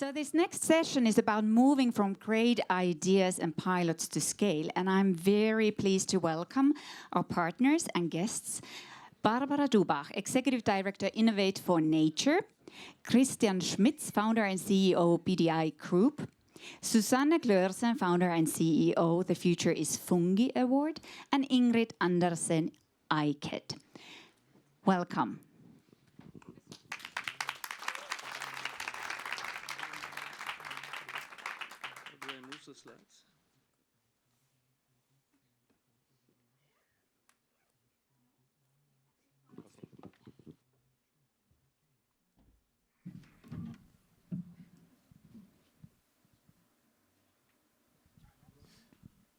So this next session is about moving from great ideas and pilots to scale. And I'm very pleased to welcome our partners and guests. Barbara Dubach, Executive Director, Innovate for Nature. Christian Schmitz, Founder and CEO, PDIE Group. Susanne Gløersen, Founder and CEO, The Future is Fungi Award. And Ingrid Andersen, ICAD. Welcome. Slides.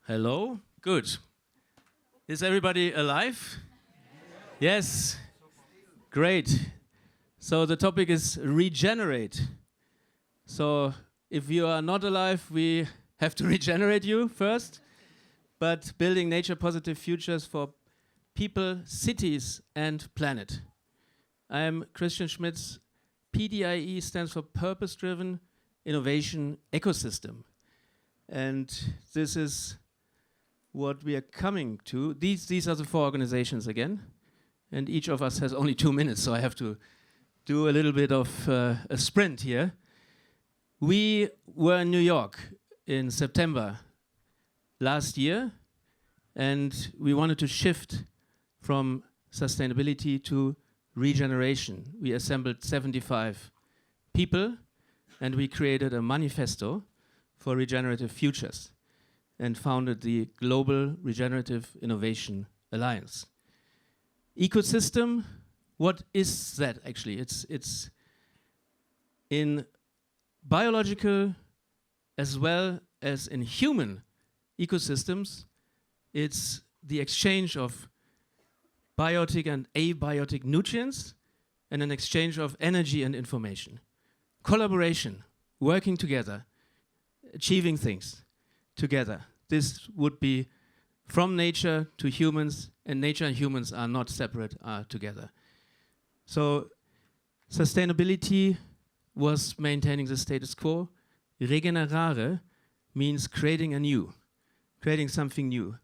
Hello, good. Is everybody alive? Yes, great. So the topic is regenerate. So if you are not alive, we have to regenerate you first, but building nature-positive futures for people, cities, and planet. I am Christian Schmitz. PDIE stands for Purpose-Driven Innovation Ecosystem. And this is what we are coming to. These are the 4 organizations again. And each of us has only 2 minutes, so I have to do a little bit of a sprint here. We were in New York in September last year, and we wanted to shift from sustainability to regeneration. We assembled 75 people, and we created a manifesto for regenerative futures and founded the Global Regenerative Innovation Alliance. Ecosystem, what is that actually? It's in biological as well as in human ecosystems, it's the exchange of biotic and abiotic nutrients and an exchange of energy and information. Collaboration, working together, achieving things together. This would be from nature to humans, and nature and humans are not separate, are together. So sustainability was maintaining the status quo. Regenerare means creating anew, creating something new.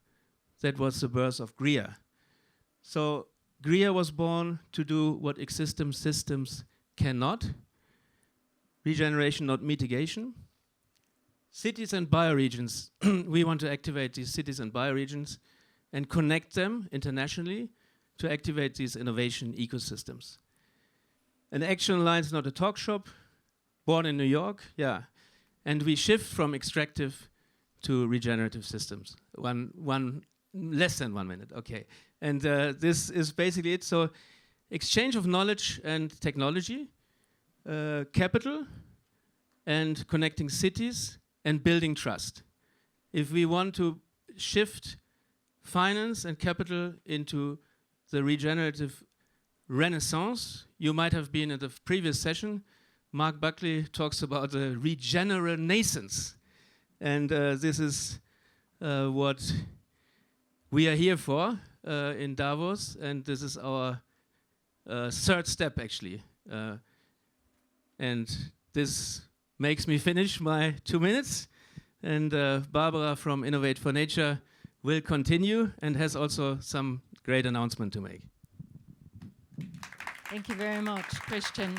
That was the birth of GRIA. So GRIA was born to do what existing systems cannot. Regeneration, not mitigation. Cities and bioregions. We want to activate these cities and bioregions and connect them internationally to activate these innovation ecosystems. An Action Alliance, not a talk shop. Born in New York, yeah. And we shift from extractive to regenerative systems. Less than 1 minute, okay. And this is basically it. So exchange of knowledge and technology, capital, and connecting cities, and building trust. If we want to shift finance and capital into the regenerative renaissance, you might have been in the previous session. Mark Buckley talks about the regeneration. And this is what we are here for in Davos. And this is our 3rd step, actually. And this makes me finish my 2 minutes. And Barbara from Innovate for Nature will continue and has also some great announcement to make. Thank you very much, Christian.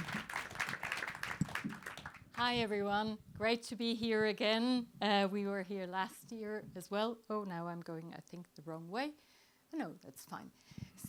Hi, everyone. Great to be here again. We were here last year as well. Oh, now I'm going, I think, the wrong way. No, that's fine.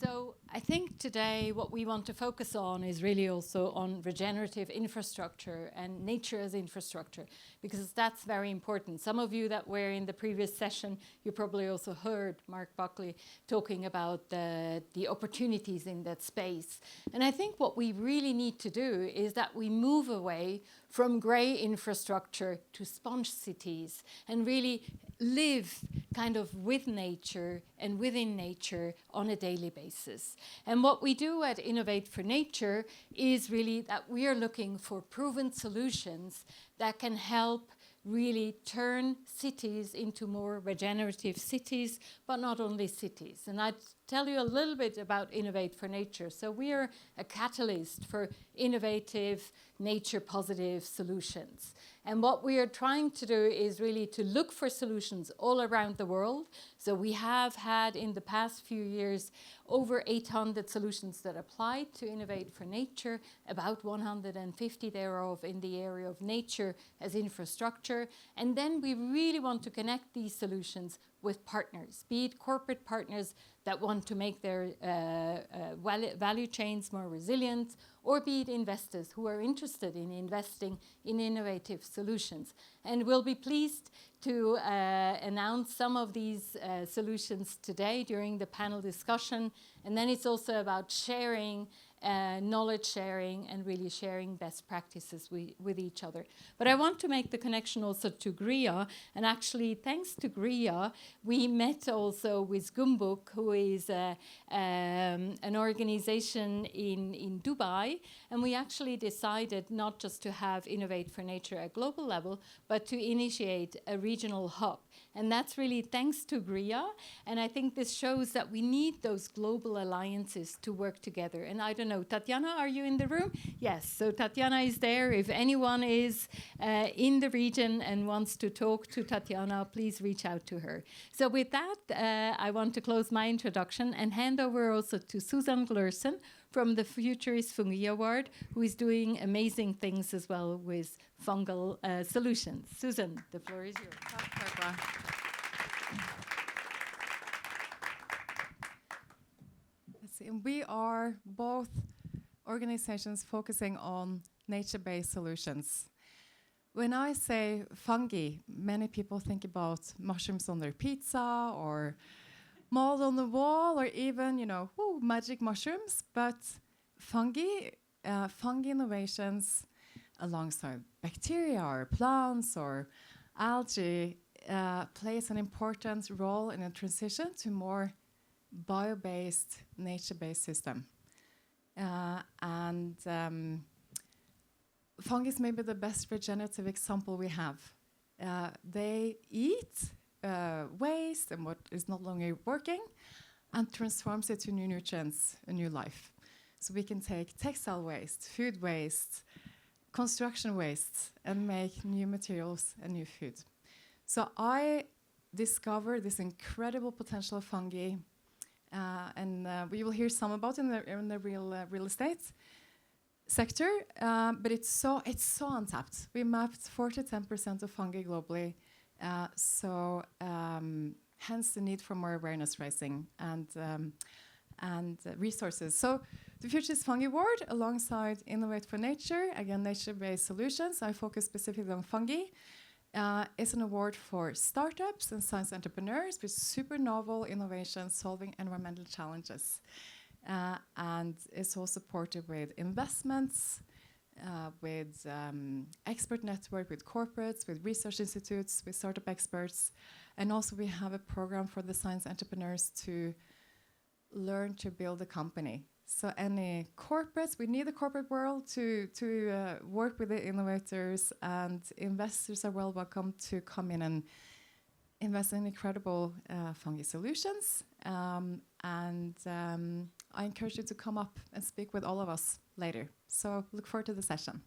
So I think today what we want to focus on is really also on regenerative infrastructure and nature as infrastructure, because that's very important. Some of you that were in the previous session, you probably also heard Mark Buckley talking about the opportunities in that space. And I think what we really need to do is that we move away from grey infrastructure to sponge cities and really live kind of with nature and within nature on a daily basis. And what we do at Innovate for Nature is really that we are looking for proven solutions that can help really turn cities into more regenerative cities, but not only cities. And I'd tell you a little bit about Innovate for Nature. So we are a catalyst for innovative, nature-positive solutions. And what we are trying to do is really to look for solutions all around the world. So we have had in the past few years over 800 solutions that applied to Innovate for Nature, about 150 thereof in the area of nature as infrastructure. And then we really want to connect these solutions with partners, be it corporate partners that want to make their value chains more resilient, or be it investors who are interested in investing in innovative solutions. And we'll be pleased to announce some of these solutions today during the panel discussion. And then it's also about sharing, knowledge sharing, and really sharing best practices with each other. But I want to make the connection also to GRIA. And actually, thanks to GRIA, we met also with Gumbuk, who is an organization in Dubai. And we actually decided not just to have Innovate for Nature at global level, but to initiate a regional hub. And that's really thanks to GRIA. And I think this shows that we need those global alliances to work together. And I don't know, Tatiana, are you in the room? Yes, so Tatiana is there. If anyone is in the region and wants to talk to Tatiana, please reach out to her. So with that, I want to close my introduction and hand over also to Susanne Gløersen from the Futurist Fungi Award, who is doing amazing things as well with fungal solutions. Susanne, the floor is yours. Let's see. We are both organizations focusing on nature-based solutions. When I say fungi, many people think about mushrooms on their pizza or mold on the wall, or even, you know, magic mushrooms. But fungi innovations alongside bacteria or plants or algae plays an important role in a transition to more bio-based, nature-based system. Fungi is maybe the best regenerative example we have. They eat waste and what is no longer working and transforms it to new nutrients, a new life. So we can take textile waste, food waste, construction waste, and make new materials and new food. So I discovered this incredible potential of fungi, and we will hear some about in the real estate sector, but it's so untapped. We mapped 4 to 10% of fungi globally, so hence the need for more awareness raising and resources. So the Futurist Fungi Award, alongside Innovate for Nature, again nature-based solutions, I focus specifically on fungi, is an award for startups and science entrepreneurs with super novel innovations solving environmental challenges. And it's all supported with investments, with expert network, with corporates, with research institutes, with startup experts. And also we have a program for the science entrepreneurs to learn to build a company. So any corporates, we need the corporate world to work with the innovators, and investors are well welcome to come in and invest in incredible fungi solutions. I encourage you to come up and speak with all of us later. So look forward to the session.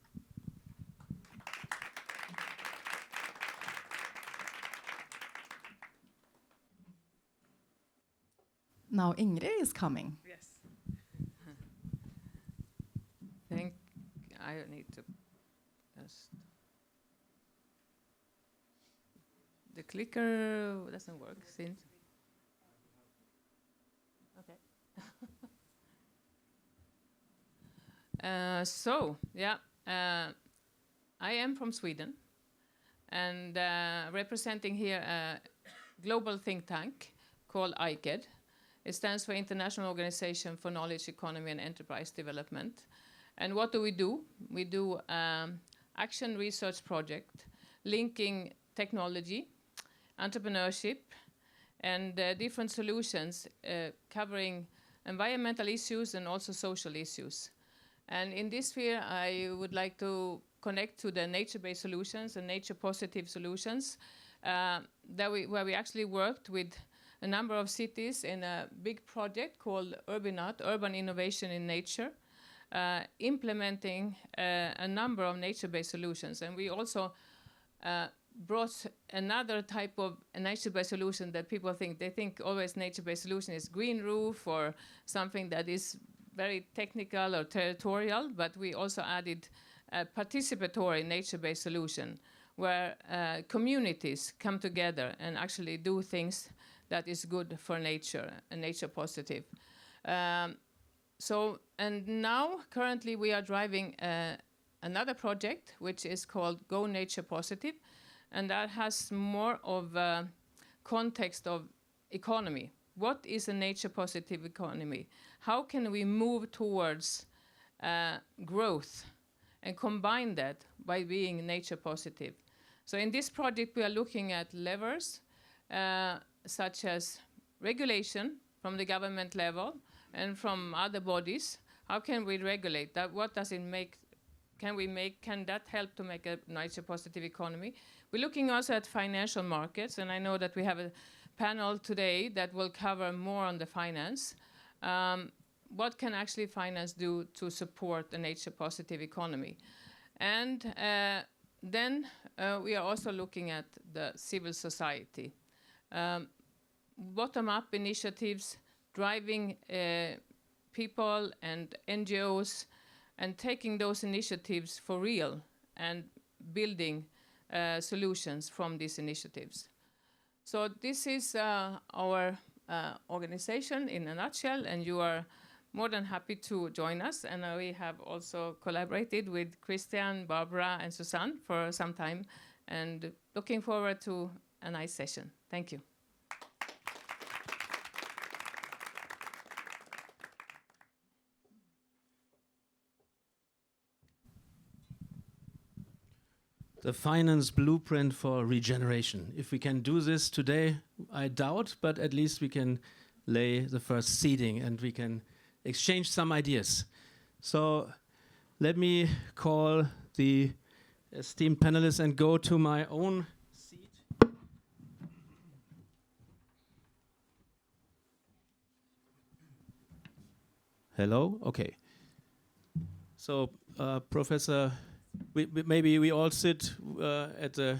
Now Ingrid is coming. Yes. I need to just... The clicker doesn't work since... Okay. I am from Sweden and representing here a global think tank called ICED. It stands for International Organization for Knowledge Economy and Enterprise Development. And what do? We do action research project linking technology, entrepreneurship, and different solutions covering environmental issues and also social issues. And in this sphere, I would like to connect to the nature-based solutions and nature-positive solutions where we actually worked with a number of cities in a big project called Urban Innovation in Nature, implementing a number of nature-based solutions. And we also brought another type of a nature-based solution that people think. They think always nature-based solution is green roof or something that is very technical or territorial, but we also added a participatory nature-based solution where communities come together and actually do things that is good for nature and nature positive. And now currently we are driving another project which is called Go Nature Positive, and that has more of a context of economy. What is a nature positive economy? How can we move towards growth and combine that by being nature positive? So in this project we are looking at levers such as regulation from the government level and from other bodies. How can we regulate that? What does it make? Can that help to make a nature positive economy? We're looking also at financial markets, and I know that we have a panel today that will cover more on the finance. What can actually finance do to support a nature positive economy? And then we are also looking at the civil society. Bottom-up initiatives driving people and NGOs and taking those initiatives for real and building solutions from these initiatives. So this is our organization in a nutshell, and you are more than happy to join us. And we have also collaborated with Christian, Barbara, and Susanne for some time, and looking forward to a nice session. Thank you. The finance blueprint for regeneration. If we can do this today, I doubt, but at least we can lay the first seeding and we can exchange some ideas. So let me call the esteemed panelists and go to my own seat. Hello? Okay. So, Professor, maybe we all sit at the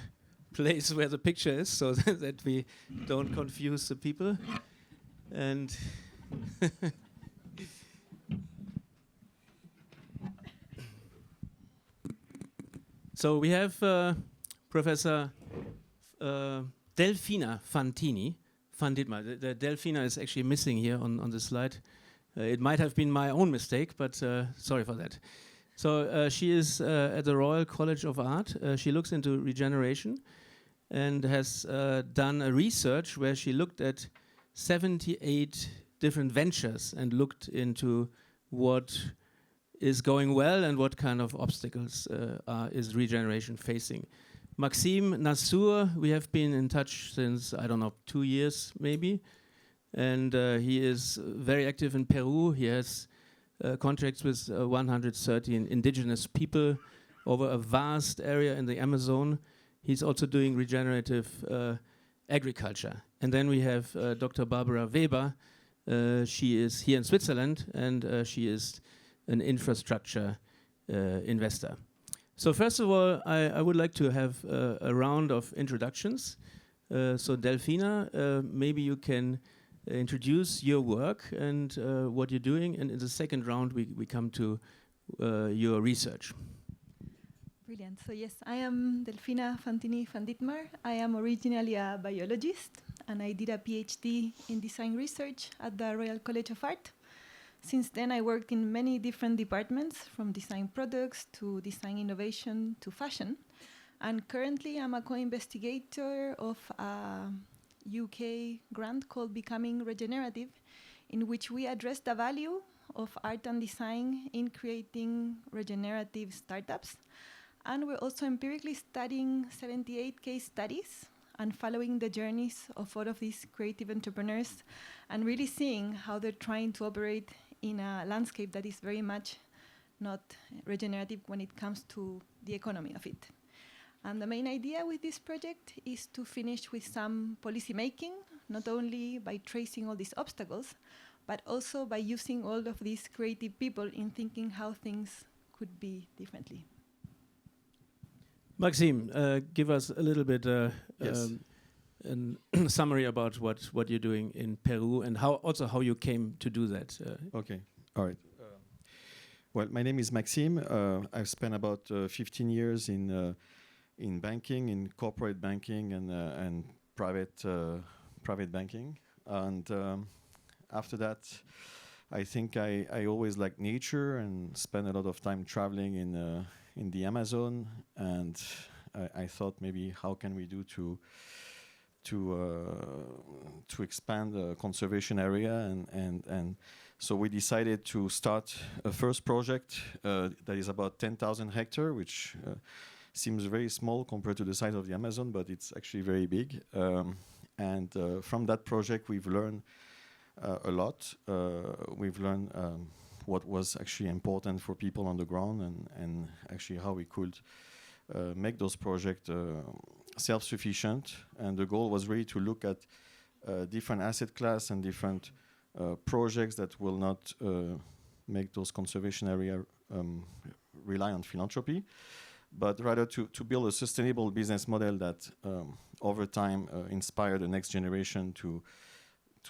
place where the picture is so that we don't confuse the people. And so we have Professor Delfina Fantini, van Ditmar. The Delfina is actually missing here on the slide. It might have been my own mistake, but sorry for that. So she is at the Royal College of Art. She looks into regeneration and has done a research where she looked at 78 different ventures and looked into what is going well and what kind of obstacles is regeneration facing. Maxime, Nassour, we have been in touch since, I don't know, 2 years maybe. And he is very active in Peru. He has contracts with 113 indigenous people over a vast area in the Amazon. He's also doing regenerative agriculture. And then we have Dr. Barbara Weber. She is here in Switzerland, and she is an infrastructure investor. So first of all, I would like to have a round of introductions. So Delfina, maybe you can introduce your work and what you're doing, and in the second round we come to your research. Brilliant. So yes, I am Delfina Fantini van Ditmar. I am originally a biologist, and I did a PhD in design research at the Royal College of Art. Since then, I worked in many different departments, from design products to design innovation to fashion. And currently, I'm a co-investigator of a UK grant called Becoming Regenerative, in which we address the value of art and design in creating regenerative startups. And we're also empirically studying 78 case studies and following the journeys of all of these creative entrepreneurs and really seeing how they're trying to operate in a landscape that is very much not regenerative when it comes to the economy of it. And the main idea with this project is to finish with some policy making not only by tracing all these obstacles, but also by using all of these creative people in thinking how things could be differently. Maxime, give us a little bit Yes. a summary about what you're doing in Peru and how you came to do that. Okay, all right. Well, my name is Maxime. I've spent about 15 years in banking, in corporate banking and private banking. And after that, I think I always liked nature and spent a lot of time traveling in the Amazon. And I thought maybe how can we do to expand the conservation area, and so we decided to start a first project that is about 10,000 hectares, which seems very small compared to the size of the Amazon, but it's actually very big. And from that project, we've learned a lot. We've learned what was actually important for people on the ground, and actually how we could make those projects self-sufficient. And the goal was really to look at different asset class and different projects that will not make those conservation area rely on philanthropy, but rather to build a sustainable business model that over time inspire the next generation to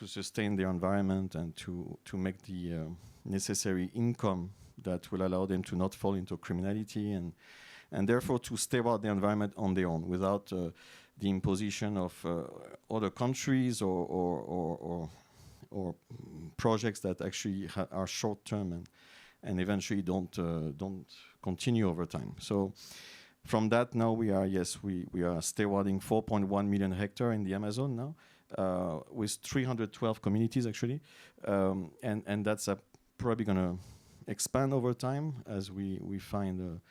sustain their environment and to make the necessary income that will allow them to not fall into criminality and therefore to steward the environment on their own without the imposition of other countries or projects that actually are short term and eventually don't continue over time. So from that now we are stewarding 4.1 million hectares in the Amazon now with 312 communities actually, and that's probably going to expand over time as we find a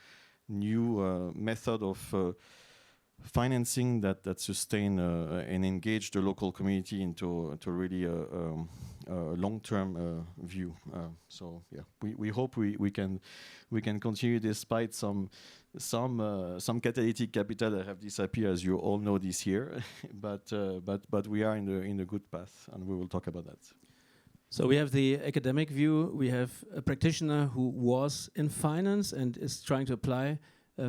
new method of financing that sustain and engage the local community into really a long-term view. So yeah, we hope we can continue despite some catalytic capital that have disappeared, as you all know, this year. but we are in the good path, and we will talk about that. So we have the academic view. We have a practitioner who was in finance and is trying to apply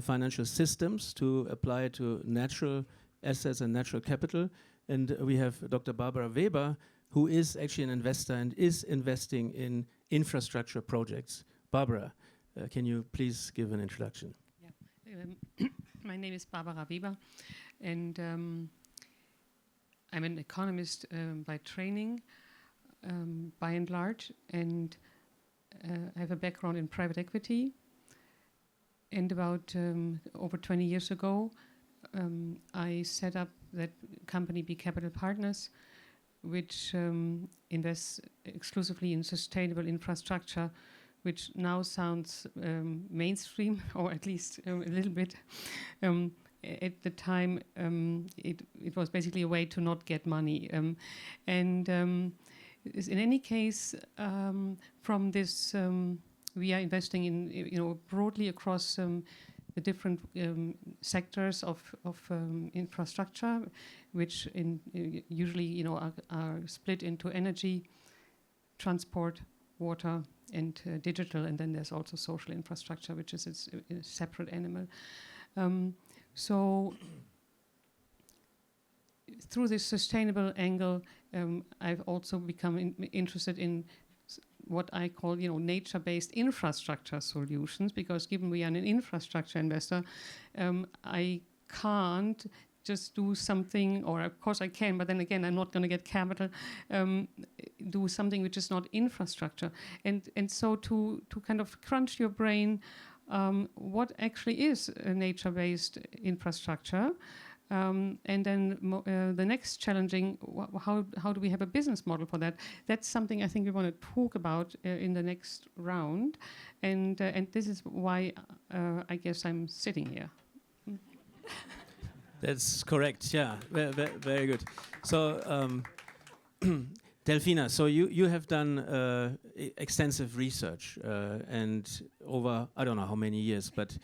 financial systems to apply to natural assets and natural capital. And we have Dr. Barbara Weber, who is actually an investor and is investing in infrastructure projects. Barbara, can you please give an introduction? Yeah. My name is Barbara Weber, and I'm an economist by training, by and large, and I have a background in private equity. And about over 20 years ago, I set up that company, B Capital Partners, which invests exclusively in sustainable infrastructure, which now sounds mainstream, or at least a little bit. At the time, it was basically a way to not get money. In any case, from this, we are investing in, broadly across the different sectors of infrastructure, which usually, are split into energy, transport, water, and digital, and then there's also social infrastructure, which is a separate animal. So through this sustainable angle, I've also become interested in what I call, nature-based infrastructure solutions, because given we are an infrastructure investor, I can't just do something, or of course I can, but then again, I'm not going to get capital, do something which is not infrastructure. And so to kind of crunch your brain, what actually is a nature-based infrastructure? And then the next challenging, how do we have a business model for that? That's something I think we want to talk about in the next round. And this is why I guess I'm sitting here. That's correct, yeah, very good. So, Delfina, so you have done extensive research and over, I don't know how many years, but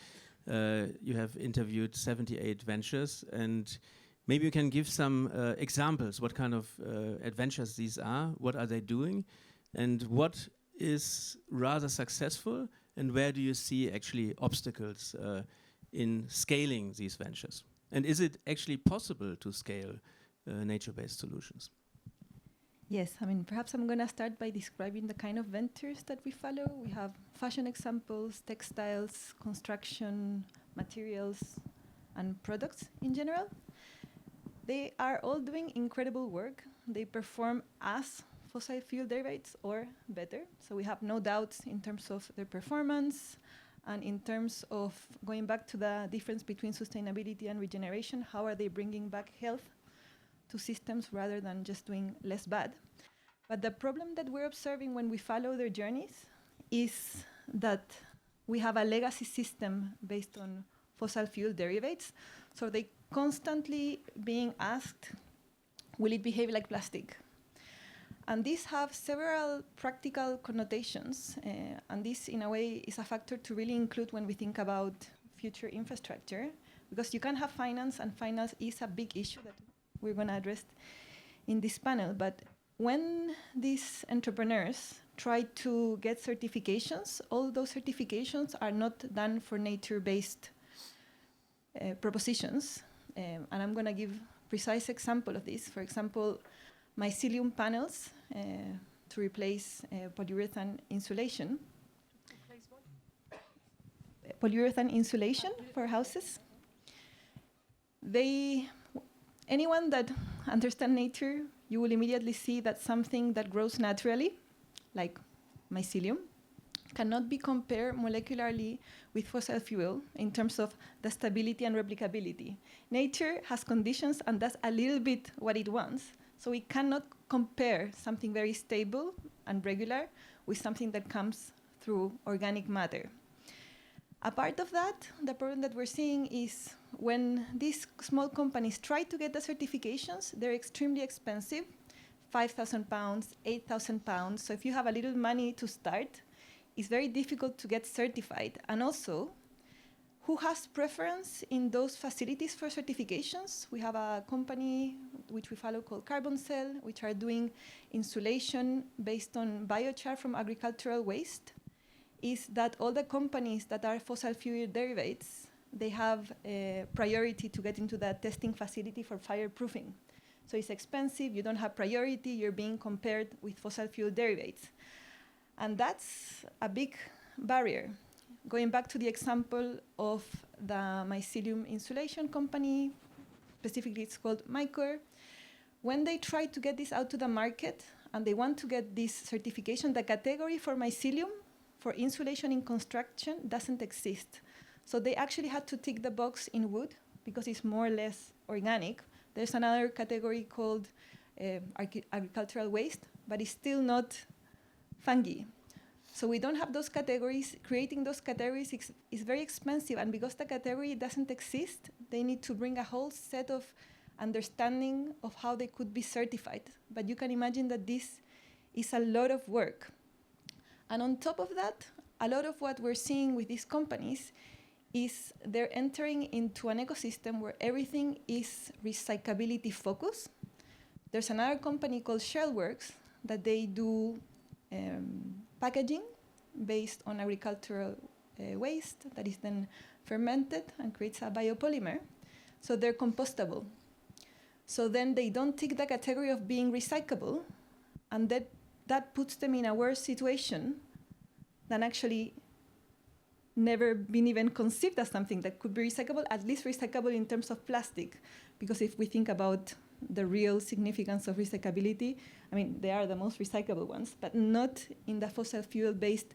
you have interviewed 78 ventures, and Maybe you can give some examples, what kind of adventures these are, what are they doing, and what is rather successful, and where do you see actually obstacles in scaling these ventures? And is it actually possible to scale nature-based solutions? Yes, I mean, perhaps I'm going to start by describing the kind of ventures that we follow. We have fashion examples, textiles, construction, materials, and products in general. They are all doing incredible work. They perform as fossil fuel derivatives or better. So we have no doubts in terms of their performance and in terms of going back to the difference between sustainability and regeneration. How are they bringing back health to systems rather than just doing less bad? But the problem that we're observing when we follow their journeys is that we have a legacy system based on fossil fuel derivatives. So they constantly being asked, will it behave like plastic? And these have several practical connotations. And this, in a way, is a factor to really include when we think about future infrastructure, because you can have finance, and finance is a big issue that we're going to address in this panel. But when these entrepreneurs try to get certifications, all those certifications are not done for nature-based propositions. And I'm going to give precise example of this. For example, mycelium panels to replace polyurethane insulation. Replace what? Polyurethane insulation for houses. Anyone that understands nature, you will immediately see that something that grows naturally, like mycelium, cannot be compared molecularly with fossil fuel in terms of the stability and replicability. Nature has conditions and does a little bit what it wants. So we cannot compare something very stable and regular with something that comes through organic matter. Apart of that, the problem that we're seeing is when these small companies try to get the certifications, they're extremely expensive, £5,000, £8,000. So if you have a little money to start, it's very difficult to get certified. And also, who has preference in those facilities for certifications? We have a company which we follow called Carbon Cell, which are doing insulation based on biochar from agricultural waste. Is that all the companies that are fossil fuel derivatives, they have a priority to get into that testing facility for fireproofing. So it's expensive, you don't have priority, you're being compared with fossil fuel derivatives. And that's a big barrier. Going back to the example of the mycelium insulation company, specifically it's called Mycor, when they try to get this out to the market and they want to get this certification, the category for mycelium for insulation in construction doesn't exist. So they actually had to tick the box in wood because it's more or less organic. There's another category called agricultural waste, but it's still not fungi. So we don't have those categories. Creating those categories is very expensive, and because the category doesn't exist, they need to bring a whole set of understanding of how they could be certified. But you can imagine that this is a lot of work. And on top of that, a lot of what we're seeing with these companies is they're entering into an ecosystem where everything is recyclability focused. There's another company called Shellworks that they do packaging based on agricultural waste that is then fermented and creates a biopolymer. So they're compostable. So then they don't tick the category of being recyclable, and that puts them in a worse situation than actually never been even conceived as something that could be recyclable, at least recyclable in terms of plastic. Because if we think about the real significance of recyclability, I mean, they are the most recyclable ones, but not in the fossil fuel-based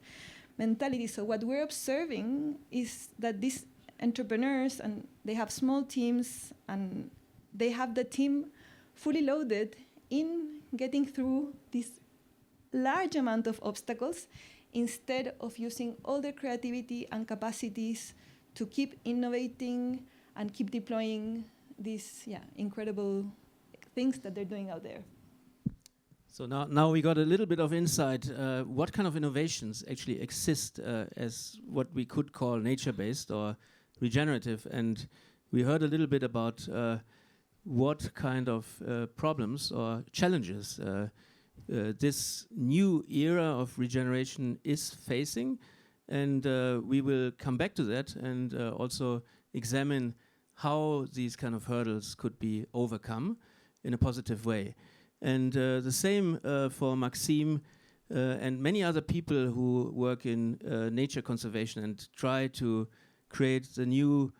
mentality. So what we're observing is that these entrepreneurs, and they have small teams, and they have the team fully loaded in getting through this large amount of obstacles instead of using all their creativity and capacities to keep innovating and keep deploying these incredible things that they're doing out there. So now we got a little bit of insight. What kind of innovations actually exist as what we could call nature-based or regenerative? And we heard a little bit about what kind of problems or challenges this new era of regeneration is facing. And we will come back to that and also examine how these kind of hurdles could be overcome in a positive way. And the same for Maxime and many other people who work in nature conservation and try to create the new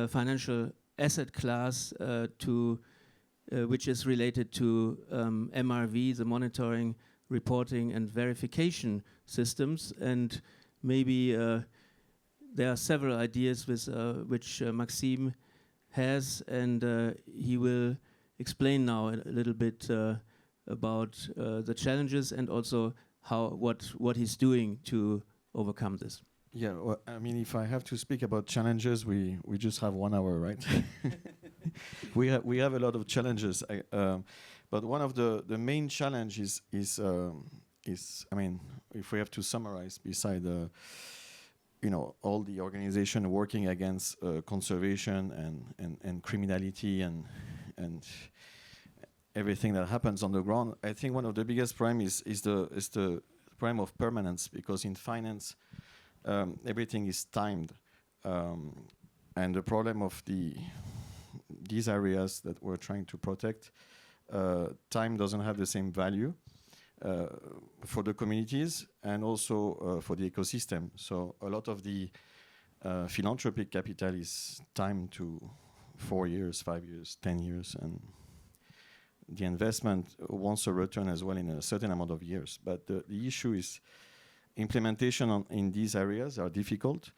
financial asset class which is related to MRV, the monitoring, reporting and verification systems. And maybe there are several ideas with, which Maxime has, and he will explain now a little bit about the challenges and also what he's doing to overcome this. Yeah, well, I mean, if I have to speak about challenges, we just have 1 hour, right? we have a lot of challenges, but one of the main challenges is I mean, if we have to summarize, beside all the organization working against conservation and criminality and everything that happens on the ground, I think one of the biggest problems is the problem of permanence, because in finance everything is timed, and the problem of these areas that we're trying to protect, time doesn't have the same value for the communities and also for the ecosystem. So a lot of the philanthropic capital is timed to 4 years, 5 years, 10 years, and the investment wants a return as well in a certain amount of years. But the issue is implementation in these areas are difficult,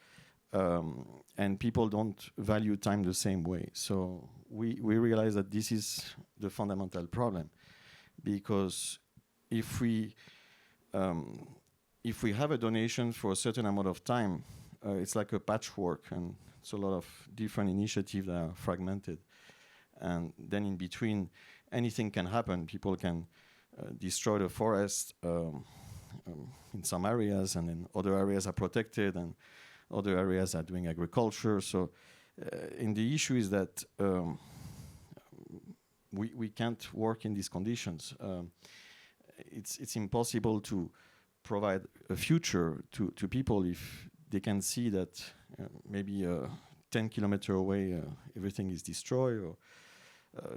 and people don't value time the same way. So we realize that this is the fundamental problem, because if we have a donation for a certain amount of time, it's like a patchwork, and it's a lot of different initiatives that are fragmented. And then in between, anything can happen. People can destroy the forest in some areas, and then other areas are protected, and other areas are doing agriculture. So and the issue is that we can't work in these conditions. It's impossible to provide a future to people if they can see that maybe 10 kilometers away everything is destroyed, or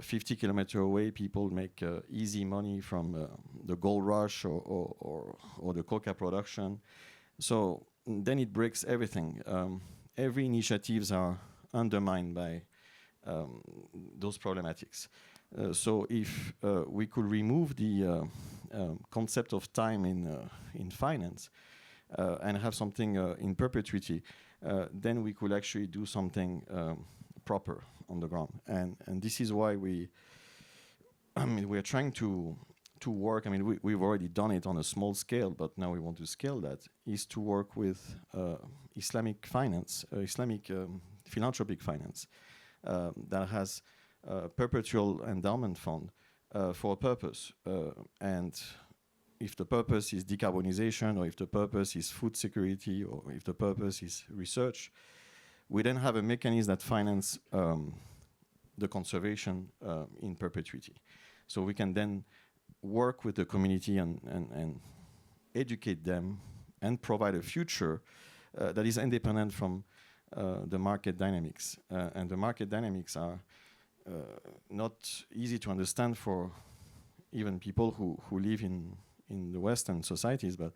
50 kilometers away people make easy money from the gold rush or the coca production. So then it breaks everything. Every initiatives are undermined by those problematics. So if we could remove the concept of time in finance and have something in perpetuity, then we could actually do something proper on the ground. And this is why we are trying to work. I mean, we've already done it on a small scale, but now we want to scale that, is to work with Islamic finance, Islamic philanthropic finance that has a perpetual endowment fund for a purpose. And if the purpose is decarbonization, or if the purpose is food security, or if the purpose is research, we then have a mechanism that finance the conservation in perpetuity. So we can then work with the community and educate them and provide a future that is independent from the market dynamics. And the market dynamics are not easy to understand for even people who live in the Western societies, but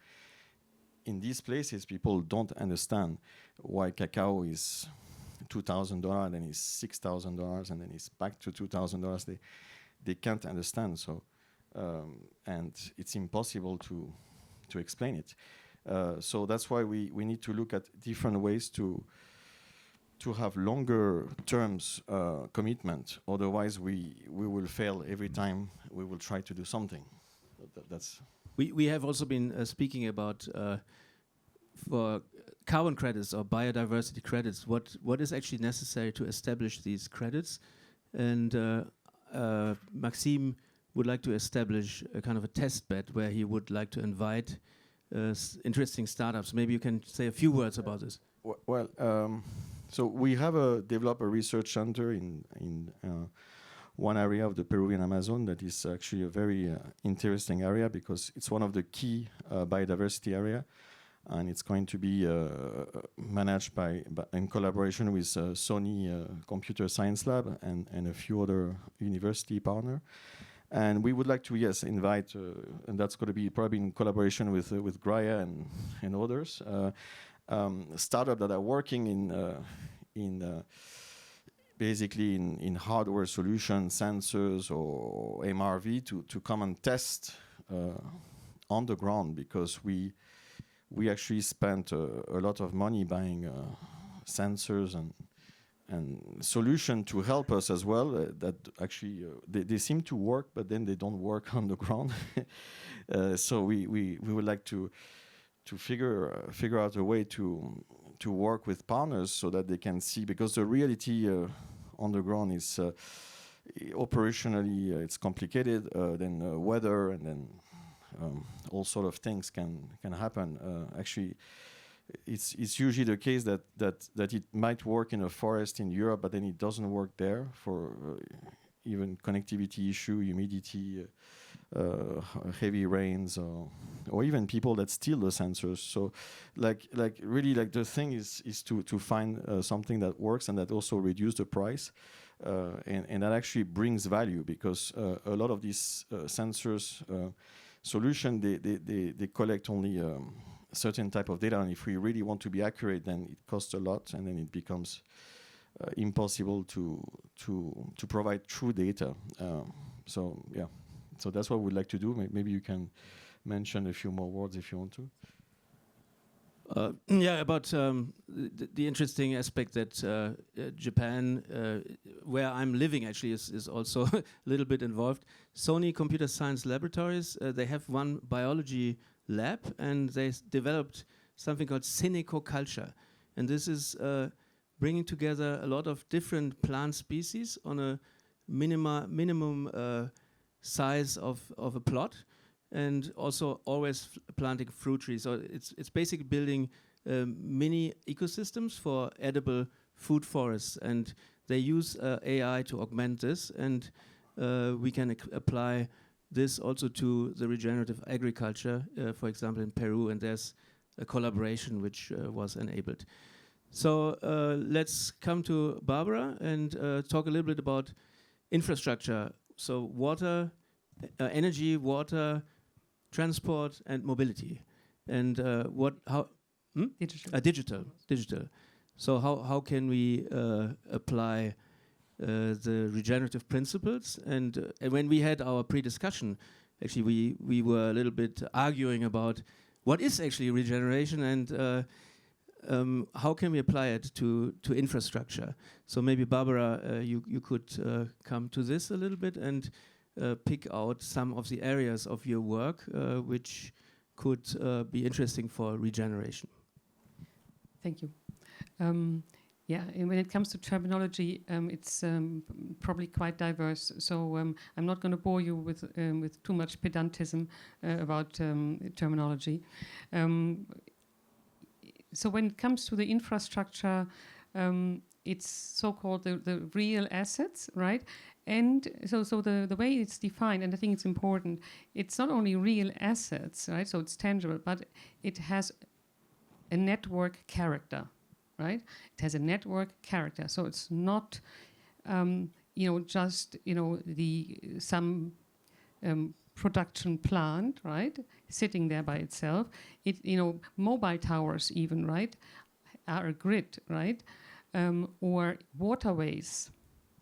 in these places people don't understand why cacao is $2,000, then is $6,000, and then it's back to $2,000. They can't understand. So and it's impossible to explain it. So that's why we need to look at different ways to have longer terms commitment. Otherwise, we will fail every time we will try to do something. That's. We have also been speaking about for carbon credits or biodiversity credits, what is actually necessary to establish these credits. And Maxime would like to establish a kind of a test bed where he would like to invite interesting startups. Maybe you can say a few words about this. So we have developed a research center in one area of the Peruvian Amazon that is actually a very interesting area because it's one of the key biodiversity area, and it's going to be managed in collaboration with Sony Computer Science Lab and a few other university partners. And we would like to, yes, invite, and that's going to be probably in collaboration with Graia and others, startups that are working in basically in hardware solutions, sensors or MRV to come and test on the ground, because we actually spent a lot of money buying sensors and solution to help us as well, that actually they seem to work, but then they don't work on the ground. So we would like to figure out a way to work with partners so that they can see, because the reality on the ground is operationally it's complicated. Then weather and then all sort of things can happen. Actually, it's usually the case that it might work in a forest in Europe, but then it doesn't work there for even connectivity issue, humidity, heavy rains, or even people that steal the sensors. So, really, the thing is to find something that works and that also reduce the price, and that actually brings value, because a lot of these sensors solution they collect only certain type of data, and if we really want to be accurate, then it costs a lot, and then it becomes impossible to provide true data. So yeah, so that's what we'd like to do. Maybe you can mention a few more words if you want to. Yeah, about the interesting aspect that Japan, where I'm living actually, is also a little bit involved. Sony Computer Science Laboratories, they have one biology lab, and they developed something called culture, and this is bringing together a lot of different plant species on a minimum size of a plot, and also always planting fruit trees. So it's basically building mini ecosystems for edible food forests, and they use AI to augment this, and we can apply this also to the regenerative agriculture, for example, in Peru, and there's a collaboration which was enabled. So let's come to Barbara and talk a little bit about infrastructure. So water, energy, water, transport, and mobility. And digital. So how can we apply the regenerative principles? And when we had our pre-discussion, actually we were a little bit arguing about what is actually regeneration, and how can we apply it to infrastructure. So maybe Barbara, you could come to this a little bit and pick out some of the areas of your work which could be interesting for regeneration. Thank you. Yeah, and when it comes to terminology, it's probably quite diverse. So I'm not going to bore you with too much pedantism about terminology. So when it comes to the infrastructure, it's so-called the real assets, right? And so the way it's defined, and I think it's important, it's not only real assets, right? So it's tangible, but it has a network character, right? It has a network character. So it's not, just some production plant, right, sitting there by itself. Mobile towers even, right, are a grid, right, or waterways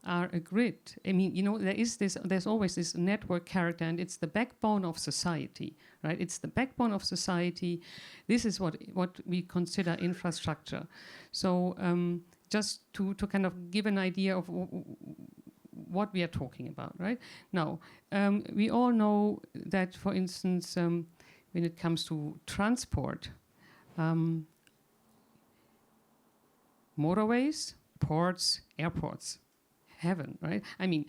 are a grid. I mean, there's always this network character, and it's the backbone of society, right? It's the backbone of society. This is what we consider infrastructure. So just to kind of give an idea of what we are talking about, right? Now, we all know that, for instance, when it comes to transport, motorways, ports, airports, heaven, right? I mean,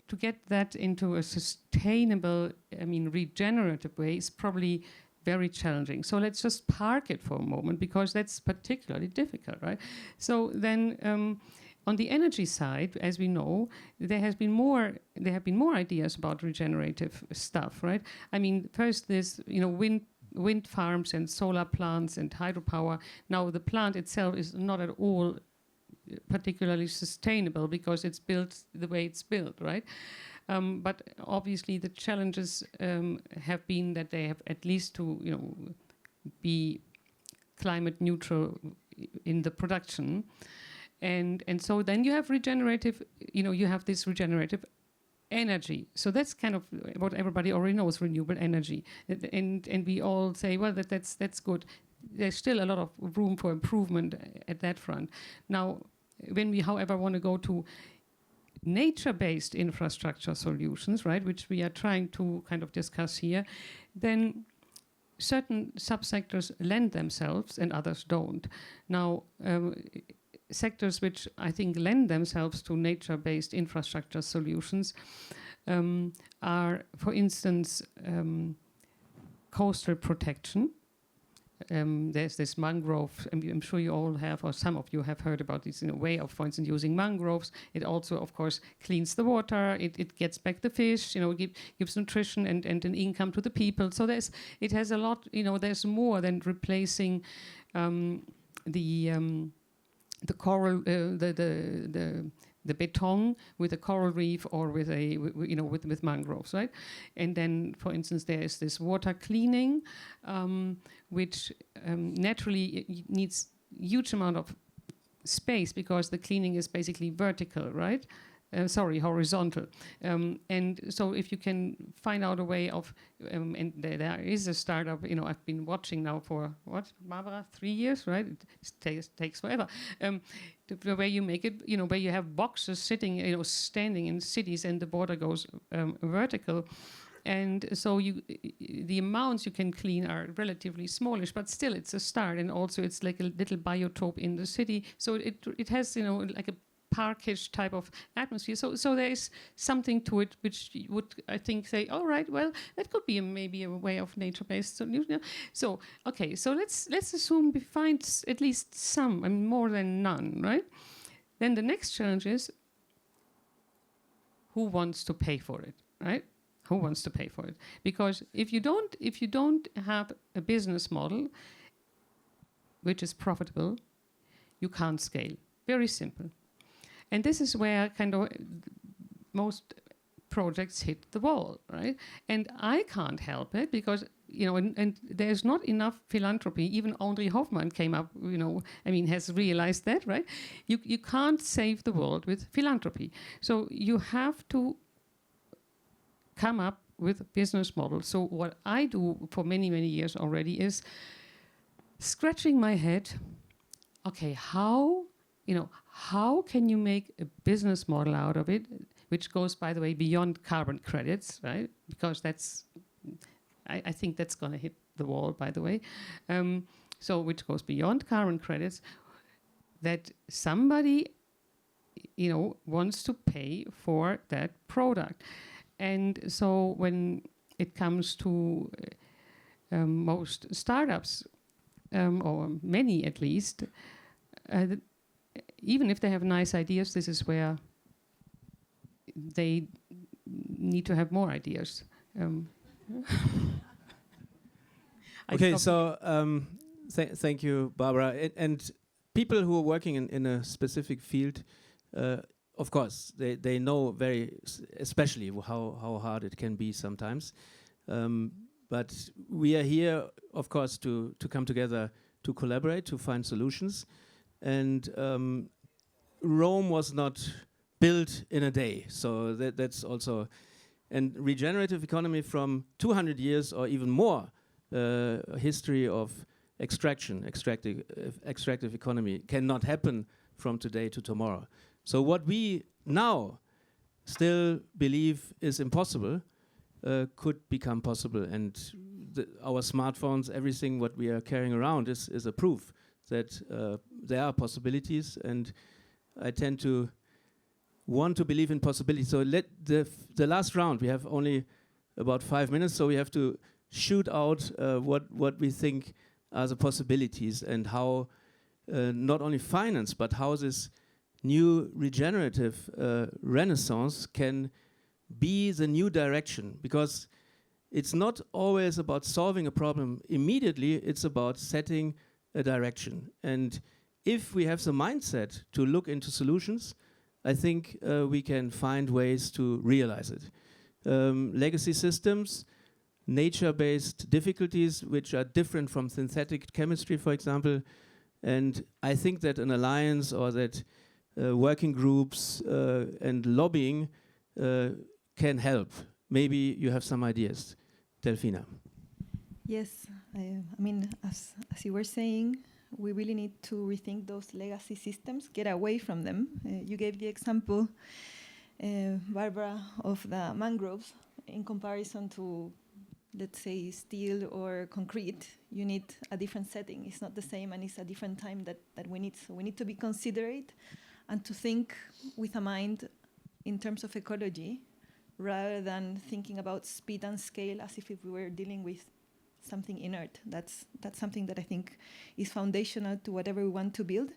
to get that into a sustainable, regenerative way is probably very challenging. So let's just park it for a moment, because that's particularly difficult, right? So then on the energy side, as we know, there have been more ideas about regenerative stuff, right? I mean, first there's wind farms and solar plants and hydropower. Now the plant itself is not at all particularly sustainable because it's built the way it's built, right? But obviously the challenges have been that they have at least to be climate neutral in the production. And so then you have regenerative, you have this regenerative energy. So that's kind of what everybody already knows, renewable energy. And we all say, well, that's good. There's still a lot of room for improvement at that front. Now, when we, however, want to go to nature-based infrastructure solutions, right, which we are trying to kind of discuss here, then certain subsectors lend themselves and others don't. Now, sectors which I think lend themselves to nature-based infrastructure solutions are, for instance, coastal protection. There's this mangrove, and I'm sure you all have, or some of you have heard about this way of, for instance, using mangroves. It also, of course, cleans the water. It gets back the fish. Gives nutrition and an income to the people. So it has a lot. There's more than replacing the coral, the beton with a coral reef or with with mangroves, right? And then, for instance, there is this water cleaning, which naturally needs huge amount of space because the cleaning is basically vertical, right? Horizontal. And so if you can find out a way of, and there is a startup, I've been watching now for, Barbara, 3 years, right? It takes forever. The way you make it, where you have boxes sitting, standing in cities and the border goes vertical. And so the amounts you can clean are relatively smallish, but still it's a start. And also it's like a little biotope in the city. So it has, like a parkish type of atmosphere. So there is something to it which would, I think, say, all right, well, that could be maybe a way of nature-based solution. So, okay, so let's assume we find at least some, more than none, right? Then the next challenge is, who wants to pay for it, right? Who wants to pay for it? Because if you don't have a business model which is profitable, you can't scale. Very simple. And this is where kind of most projects hit the wall, right? And I can't help it because, and there's not enough philanthropy. Even André Hoffmann came up, has realized that, right? You can't save the world with philanthropy. So you have to come up with a business model. So what I do for many, many years already is scratching my head, okay, how can you make a business model out of it, which goes, by the way, beyond carbon credits, right? Because I think that's going to hit the wall, by the way. So which goes beyond carbon credits, that somebody, wants to pay for that product. And so when it comes to most startups, or many at least, even if they have nice ideas, this is where they need to have more ideas. Okay, so thank you, Barbara. And people who are working in a specific field, of course, they know especially how hard it can be sometimes. But we are here, of course, to come together to collaborate, to find solutions. And Rome was not built in a day, so that's also, and regenerative economy from 200 years or even more history of extractive economy cannot happen from today to tomorrow. So what we now still believe is impossible could become possible, and our smartphones, everything what we are carrying around is a proof that there are possibilities, and I tend to want to believe in possibilities. So let the last round, we have only about 5 minutes, so we have to shoot out what we think are the possibilities and how not only finance, but how this new regenerative renaissance can be the new direction, because it's not always about solving a problem immediately, it's about setting a direction. And if we have the mindset to look into solutions, I think we can find ways to realize it. Legacy systems, nature-based difficulties, which are different from synthetic chemistry, for example. And I think that an alliance or that working groups and lobbying can help. Maybe you have some ideas. Delfina. Yes, I mean, as you were saying, we really need to rethink those legacy systems, get away from them. You gave the example, Barbara, of the mangroves in comparison to, let's say, steel or concrete. You need a different setting. It's not the same, and it's a different time that we need. So we need to be considerate and to think with a mind in terms of ecology, rather than thinking about speed and scale as if we were dealing with something inert. That's something that I think is foundational to whatever we want to build.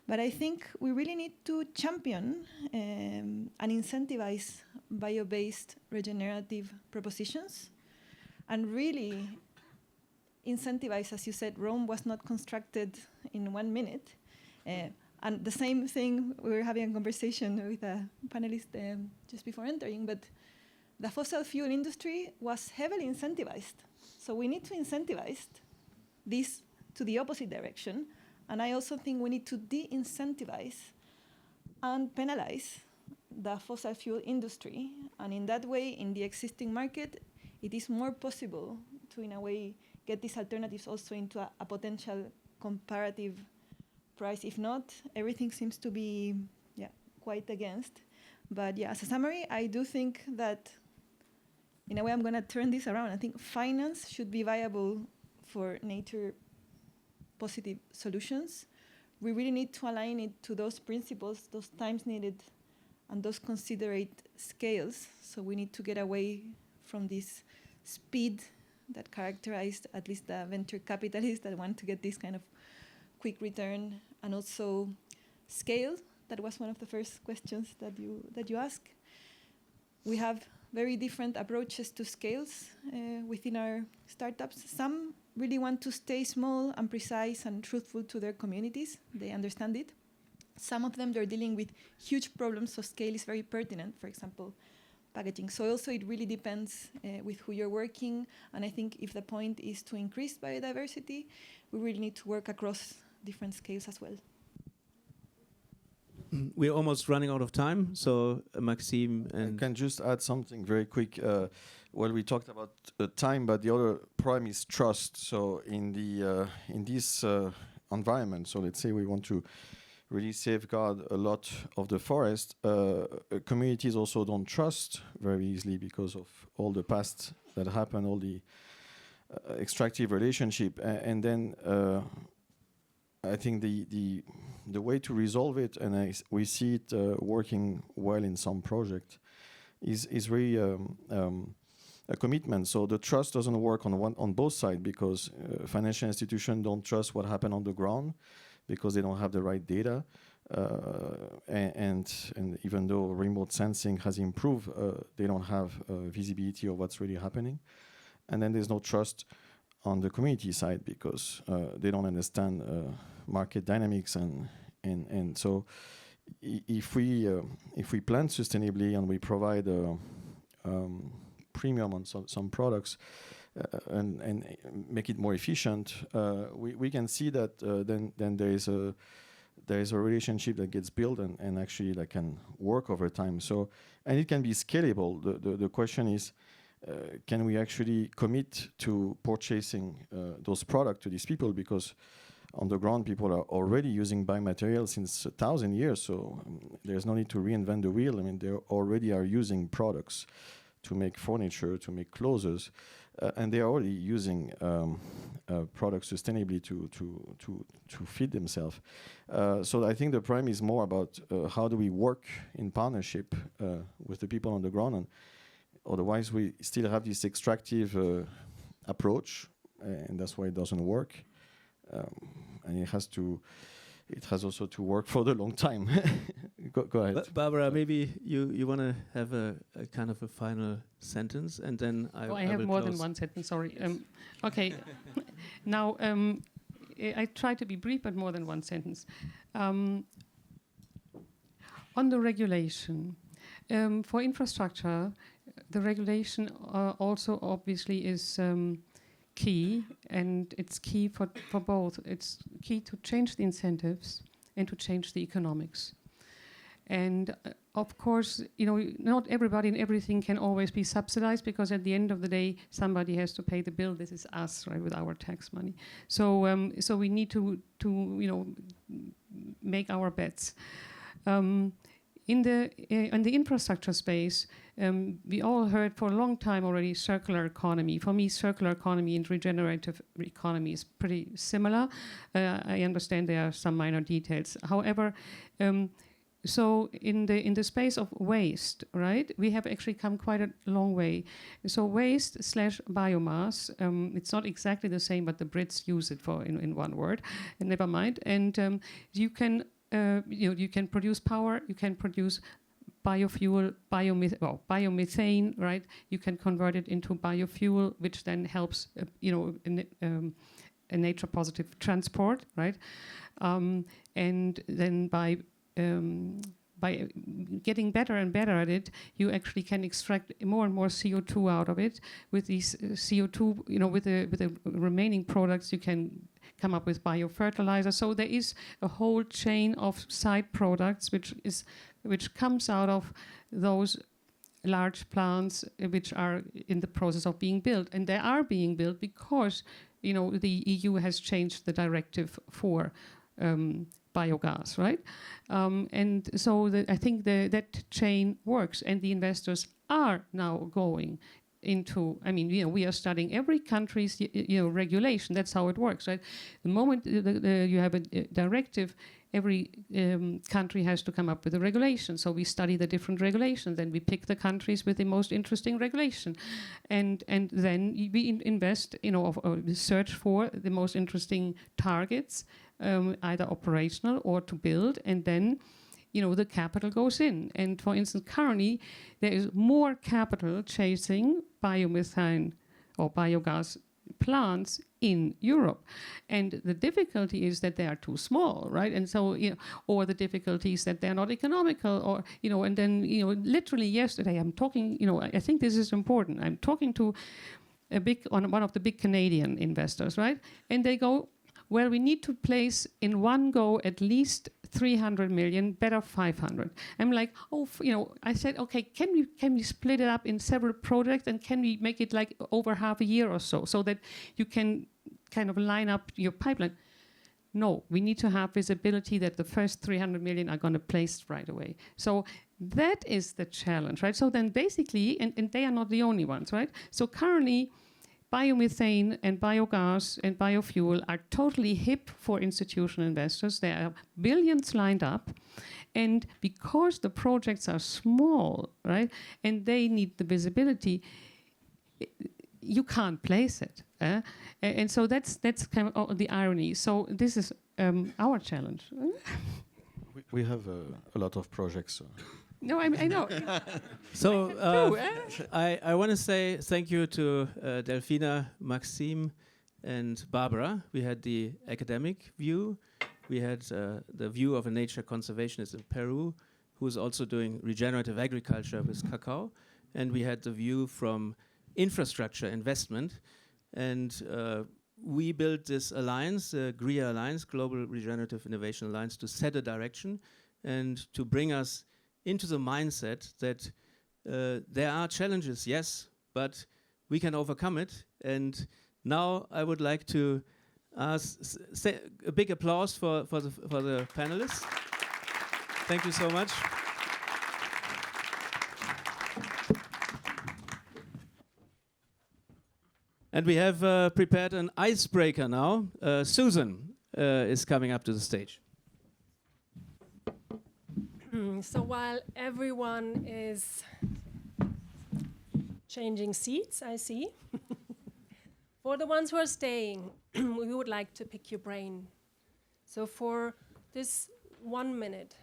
But I think we really need to champion and incentivize bio-based regenerative propositions, and really incentivize, as you said, Rome was not constructed in 1 minute. And the same thing, we were having a conversation with a panelist just before entering, but the fossil fuel industry was heavily incentivized. So we need to incentivize this to the opposite direction. And I also think we need to de-incentivize and penalize the fossil fuel industry. And in that way, in the existing market, it is more possible to, in a way, get these alternatives also into a potential comparative price. If not, everything seems to be quite against. But yeah, as a summary, I do think that, in a way, I'm going to turn this around. I think finance should be viable for nature-positive solutions. We really need to align it to those principles, those times needed, and those considerate scales. So we need to get away from this speed that characterized at least the venture capitalists that want to get this kind of quick return, and also scale. That was one of the first questions that you asked. We have very different approaches to scales within our startups. Some really want to stay small and precise and truthful to their communities. They understand it. Some of them, they're dealing with huge problems, so scale is very pertinent. For example, packaging. So also it really depends with who you're working. And I think if the point is to increase biodiversity, we really need to work across different scales as well. We're almost running out of time, so Maxime and... I can just add something very quick. Well, we talked about time, but the other prime is trust. So in this environment, so let's say we want to really safeguard a lot of the forest, communities also don't trust very easily because of all the past that happened, all the extractive relationship, and then I think the way to resolve it, and we see it working well in some project, is really a commitment. So the trust doesn't work on both sides, because financial institutions don't trust what happened on the ground because they don't have the right data, and even though remote sensing has improved, they don't have visibility of what's really happening. And then there's no trust on the community side because they don't understand market dynamics, and so if we plan sustainably and we provide premium on some products and make it more efficient, we can see that then there is a relationship that gets built and actually that can work over time. So, and it can be scalable. The question is, can we actually commit to purchasing those products to these people? Because on the ground, people are already using biomaterials since 1,000 years, so there's no need to reinvent the wheel. I mean, they already are using products to make furniture, to make clothes, and they are already using products sustainably to feed themselves. So I think the prime is more about how do we work in partnership with the people on the ground, and otherwise we still have this extractive approach, and that's why it doesn't work. And it has to it has also to work for the long time. Go ahead. Barbara, maybe you want to have a kind of a final sentence, and then I have will more close. than one sentence. Sorry. Okay. Now I try to be brief, but more than one sentence. On the regulation for infrastructure, the regulation also obviously is key, and it's key for both. It's key to change the incentives and to change the economics. And of course, not everybody and everything can always be subsidized, because at the end of the day, somebody has to pay the bill. This is us, right, with our tax money. So, so we need to make our bets. In the infrastructure space, we all heard for a long time already circular economy. For me, circular economy and regenerative economy is pretty similar. I understand there are some minor details. However, so in the space of waste, right, we have actually come quite a long way. So waste / biomass, it's not exactly the same, but the Brits use it for in one word, and never mind. And you can produce power, you can produce biofuel, biomethane, right? You can convert it into biofuel, which then helps, a nature positive transport, right? And then by getting better and better at it, you actually can extract more and more CO2 out of it. With these CO2, with the remaining products, you can come up with biofertilizer. So there is a whole chain of side products which comes out of those large plants which are in the process of being built, and they are being built because the EU has changed the directive for biogas, right? And so I think that chain works, and the investors are now going into, we are studying every country's regulation. That's how it works, right? The moment you have a directive, every country has to come up with a regulation. So we study the different regulations, then we pick the countries with the most interesting regulation, and then we invest, search for the most interesting targets, either operational or to build, and then the capital goes in. And for instance, currently there is more capital chasing biomethane or biogas plants in Europe, and the difficulty is that they are too small, right? And so, or the difficulty is that they're not economical, or and then literally yesterday I'm talking, I think this is important. I'm talking to one of the big Canadian investors, right? And they go, well, we need to place in one go at least 300 million, better 500. I'm like, I said, okay, can we split it up in several projects, and can we make it like over half a year or so that you can kind of line up your pipeline? No, we need to have visibility that the first 300 million are going to place right away. So that is the challenge, right? So then basically, and they are not the only ones, right? So currently, biomethane and biogas and biofuel are totally hip for institutional investors. There are billions lined up. And because the projects are small, right, and they need the visibility, you can't place it. And so that's kind of the irony. So this is our challenge. We have a lot of projects. No, I know. So I want to say thank you to Delfina, Maxime, and Barbara. We had the academic view. We had the view of a nature conservationist in Peru, who is also doing regenerative agriculture with cacao. And we had the view from infrastructure investment. And we built this alliance, GRIA Alliance, Global Regenerative Innovation Alliance, to set a direction and to bring us into the mindset that there are challenges, yes, but we can overcome it. And now I would like to say a big applause for the panelists. Thank you so much. And we have prepared an icebreaker now. Susanne is coming up to the stage. So while everyone is changing seats, I see, for the ones who are staying, we would like to pick your brain. So for this 1 minute,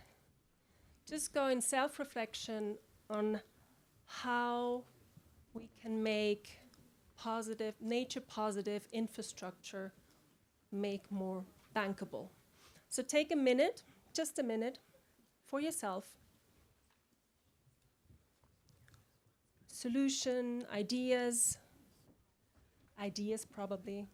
just go in self-reflection on how we can make positive, nature-positive infrastructure make more bankable. So take a minute, just a minute, for yourself. Solution, ideas probably.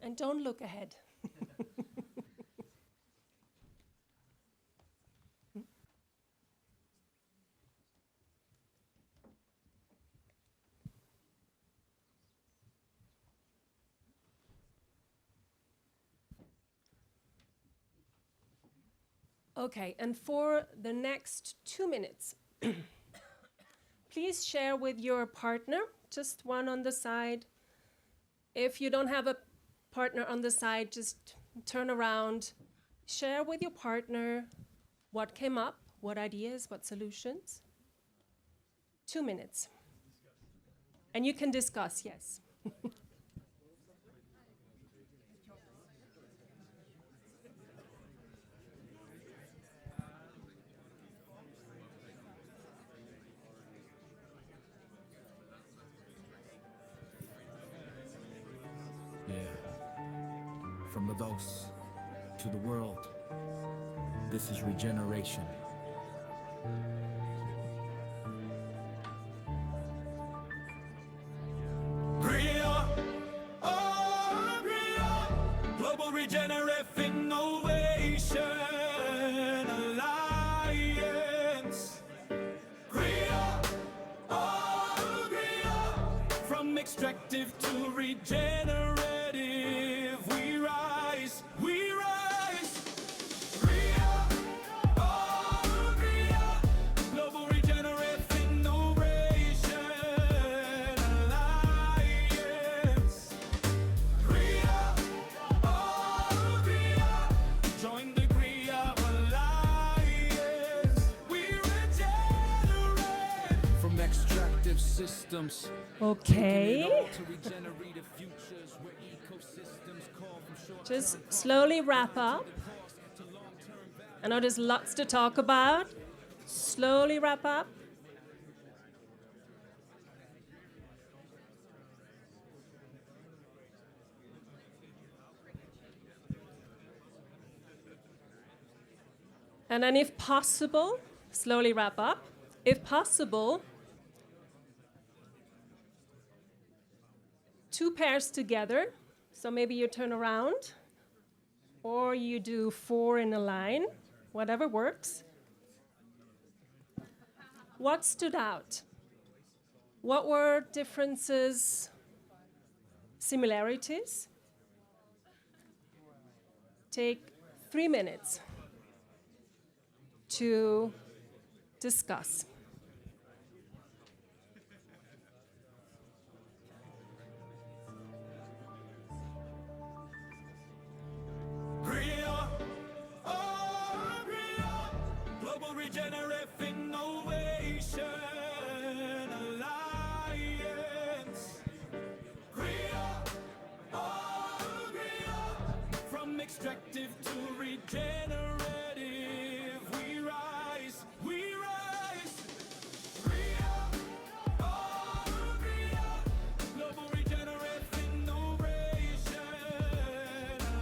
And don't look ahead. Okay, and for the next 2 minutes, please share with your partner, just one on the side. If you don't have a partner on the side, just turn around, share with your partner what came up, what ideas, what solutions. 2 minutes. And you can discuss, yes. From the ghosts to the world, this is regeneration. Global regenerative innovation alliance. From extractive to regenerative. Okay. Just slowly wrap up. I know there's lots to talk about. Slowly wrap up. And then if possible, slowly wrap up. If possible, 2 pairs together. So maybe you turn around, or you do 4 in a line, whatever works. What stood out? What were differences, similarities? Take 3 minutes to discuss. Global regenerative innovation alliance. From extractive to regenerative, we rise, we rise. Global regenerative innovation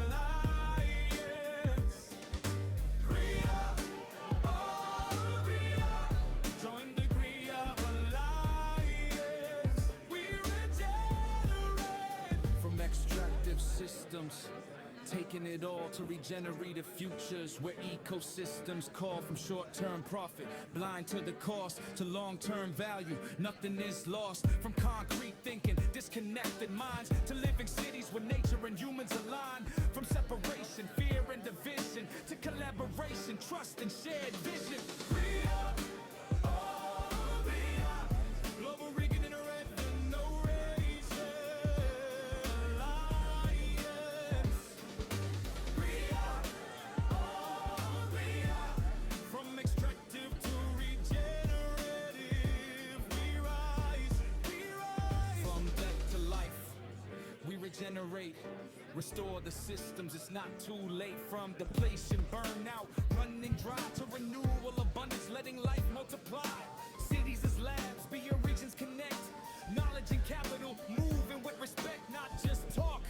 alliance. Join the alliance. We regenerate. From extractive systems, taking it all to regenerative futures where ecosystems call from short-term profit, blind to the cost, to long-term value. Nothing is lost. From concrete thinking, disconnected minds, to living cities where nature and humans align. From separation, fear and division, to collaboration, trust and shared vision. Global regeneration alliance. regenerate. Restore the systems, it's not too late. From depletion, burnout, running dry to renewal, abundance, letting life multiply. Cities as labs, be your regions connect. Knowledge and capital, moving with respect, not just talk.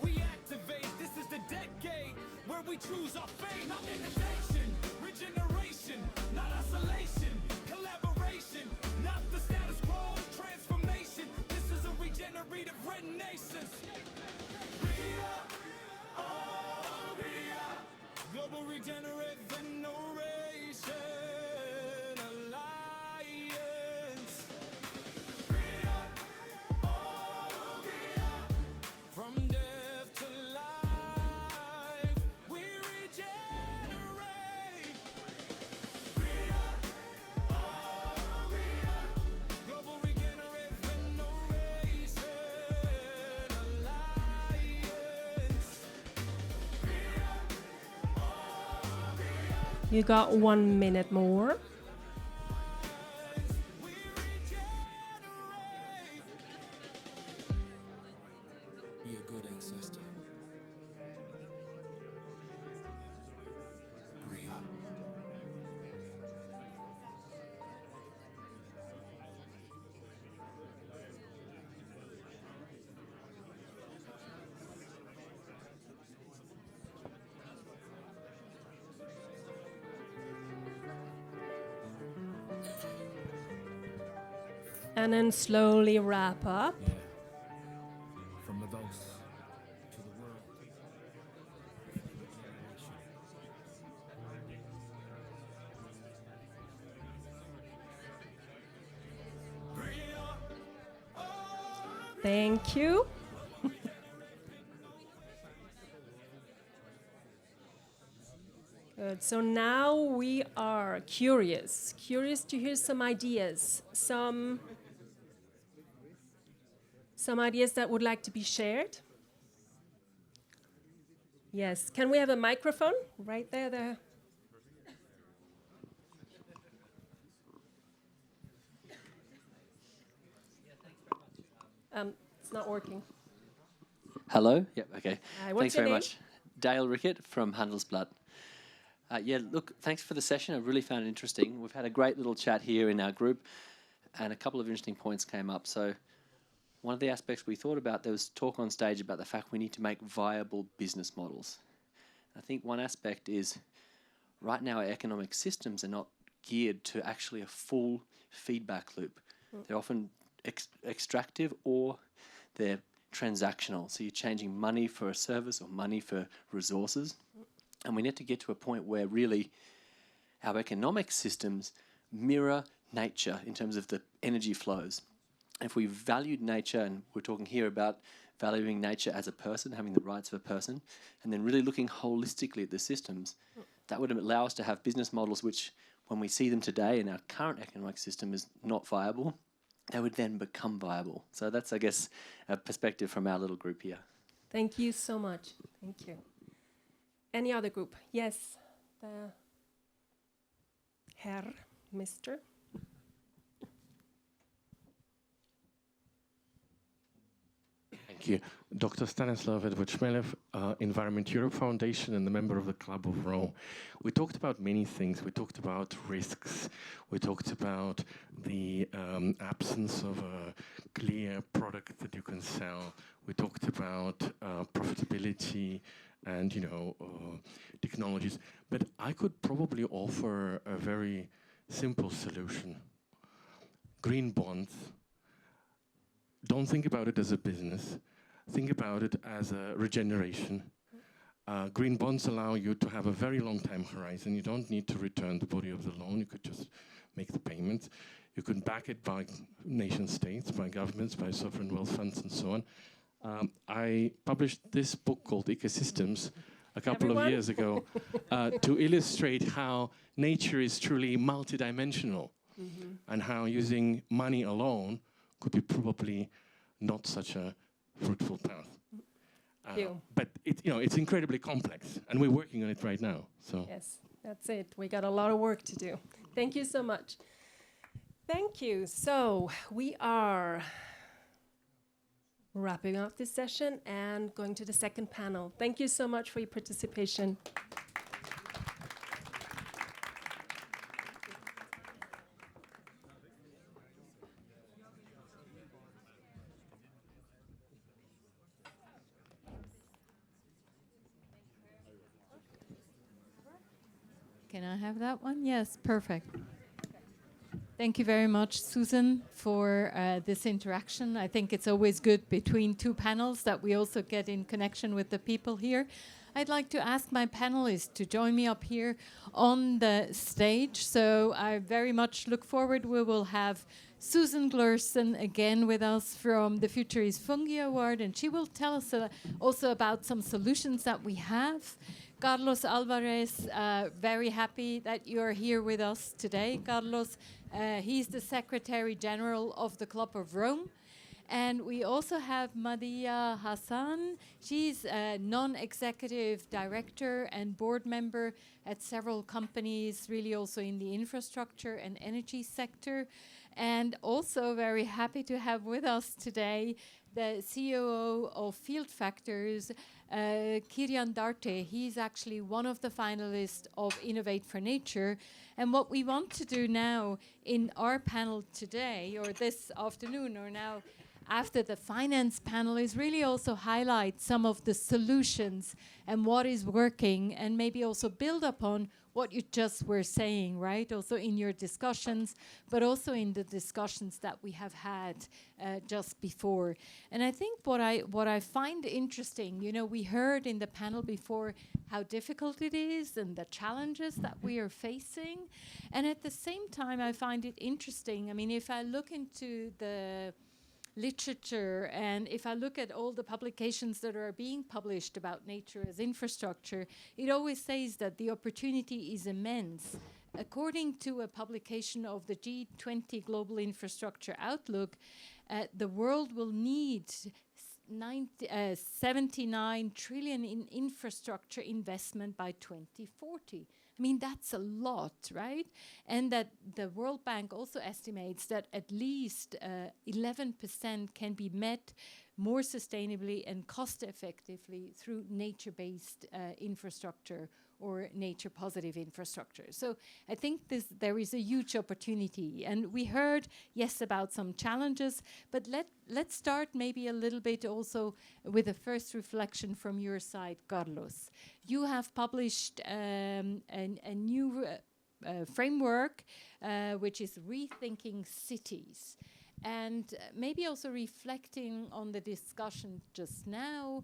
We activate, this is the decade where we choose our fate. Not innovation, regeneration, not isolation. Collaboration, not the status quo, transformation. This is a regenerative renaissance. Global regenerative innovation alliance. From death to life, we regenerate. Global regenerative innovation alliance. You got 1 minute more. Be a good ancestor. Bria. And then slowly wrap up. Yeah. From the ghost to the world. Thank you. Good. So now we are curious to hear some ideas, some ideas that would like to be shared. Yes. Can we have a microphone right there? There. It's not working. Hello. Yep. Okay. Hi, what's Thanks your very name? much. Dale Rickett from Handelsblatt. Yeah. Look. Thanks for the session. I really found it interesting. We've had a great little chat here in our group, and a couple of interesting points came up. So, one of the aspects we thought about, there was talk on stage about the fact we need to make viable business models. I think one aspect is right now our economic systems are not geared to actually a full feedback loop. They're often extractive or they're transactional. So you're changing money for a service or money for resources. And we need to get to a point where really our economic systems mirror nature in terms of the energy flows. If we valued nature, and we're talking here about valuing nature as a person, having the rights of a person, and then really looking holistically at the systems, that would allow us to have business models which, when we see them today in our current economic system, is not viable, they would then become viable. So that's, I guess, a perspective from our little group here. Thank you so much. Thank you. Any other group? Yes. The Herr, Mr. Thank you. Dr. Stanislav Edward-Chmelev, Environment Europe Foundation and a member of the Club of Rome. We talked about many things. We talked about risks. We talked about the absence of a clear product that you can sell. We talked about profitability and, technologies. But I could probably offer a very simple solution. Green bonds. Don't think about it as a business. Think about it as a regeneration. Green bonds allow you to have a very long time horizon. You don't need to return the body of the loan. You could just make the payments. You could back it by nation states, by governments, by sovereign wealth funds, and so on. I published this book called Ecosystems a couple of years ago to illustrate how nature is truly multidimensional and how using money alone could be probably not such a fruitful path. But it's incredibly complex, and we're working on it right now. So yes, that's it. We got a lot of work to do. Thank you so much. Thank you. So we are wrapping up this session and going to the second panel. Thank you so much for your participation. Can I have that one? Yes, perfect. Thank you very much, Susanne, for this interaction. I think it's always good between two panels that we also get in connection with the people here. I'd like to ask my panelists to join me up here on the stage. So I very much look forward. We will have Susanne Gløersen again with us from the Future is Fungi Award, and she will tell us also about some solutions that we have. Carlos Alvarez, very happy that you're here with us today. Carlos, he's the Secretary General of the Club of Rome. And we also have Madia Hassan. She's a non-executive director and board member at several companies, really also in the infrastructure and energy sector. And also very happy to have with us today the COO of Field Factors, Kirian Darte. He's actually one of the finalists of Innovate for Nature. And what we want to do now in our panel today, or this afternoon, or now after the finance panel, is really also highlight some of the solutions and what is working, and maybe also build upon what you just were saying, right? Also in your discussions, but also in the discussions that we have had just before. And I think what I find interesting, you know, we heard in the panel before how difficult it is and the challenges that we are facing. And at the same time, I find it interesting. I mean, if I look into the literature, and if I look at all the publications that are being published about nature as infrastructure, it always says that the opportunity is immense. According to a publication of the G20 Global Infrastructure Outlook, the world will need 79 trillion in infrastructure investment by 2040. I mean, that's a lot, right? And that the World Bank also estimates that at least 11% can be met more sustainably and cost effectively through nature-based infrastructure or nature-positive infrastructure. So I think there is a huge opportunity. And we heard, yes, about some challenges, but let's start maybe a little bit also with a first reflection from your side, Carlos. You have published a new framework, which is Rethinking Cities. And maybe also reflecting on the discussion just now,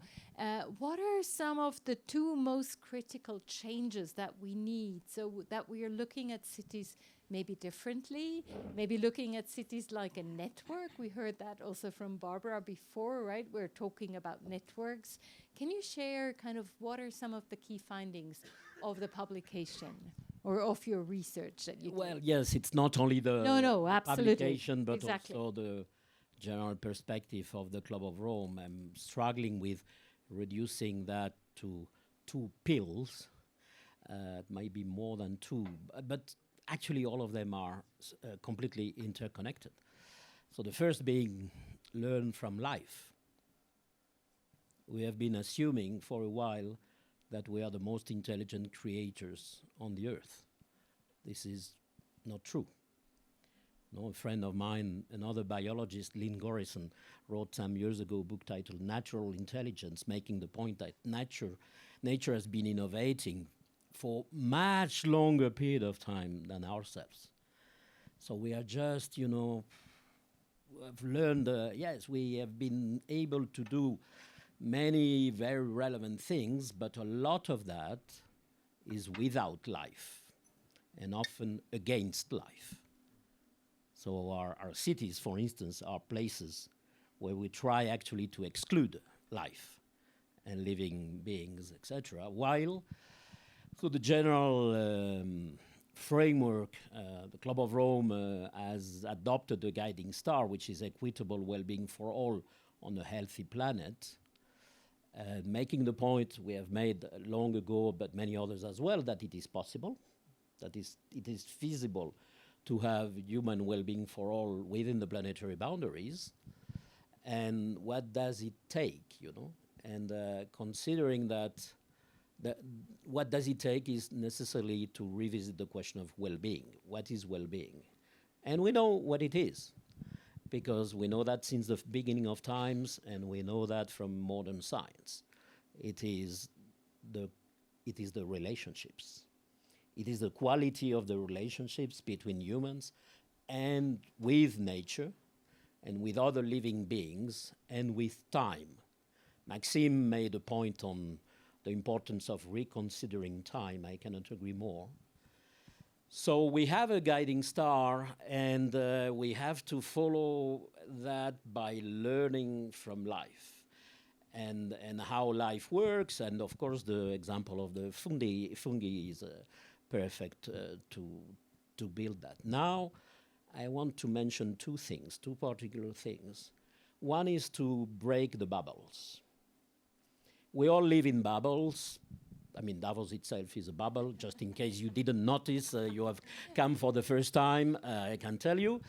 what are some of the two most critical changes that we need so that we are looking at cities maybe differently, maybe looking at cities like a network? We heard that also from Barbara before, right? We're talking about networks. Can you share kind of what are some of the key findings of the publication? Or of your research that you Well, did? yes, it's not only the absolutely. publication, but exactly. also the general perspective of the Club of Rome. I'm struggling with reducing that to 2 pills, maybe more than 2, but actually all of them are completely interconnected. So the first being learn from life. We have been assuming for a while that we are the most intelligent creators on the earth. This is not true. No, a friend of mine, another biologist, Gløersen, wrote some years ago a book titled Natural Intelligence, making the point that nature has been innovating for much longer period of time than ourselves. So we are just, you know, have learned, yes, we have been able to do many very relevant things, but a lot of that is without life and often against life. So our cities, for instance, are places where we try actually to exclude life and living beings, etc. While through the general framework, the Club of Rome has adopted a guiding star, which is equitable well-being for all on a healthy planet, making the point we have made long ago, but many others as well, that it is possible, that it is feasible to have human well-being for all within the planetary boundaries. And what does it take, you know? And considering that, what does it take is necessarily to revisit the question of well-being. What is well-being? And we know what it is, because we know that since the beginning of times, and we know that from modern science. It is the relationships. It is the quality of the relationships between humans and with nature, and with other living beings, and with time. Maxime made a point on the importance of reconsidering time. I cannot agree more. So we have a guiding star, and we have to follow that by learning from life and how life works. And of course, the example of the fungi is perfect to build that. Now, I want to mention two particular things. One is to break the bubbles. We all live in bubbles. I mean, Davos itself is a bubble. Just in case you didn't notice, you have come for the first time, I can tell you.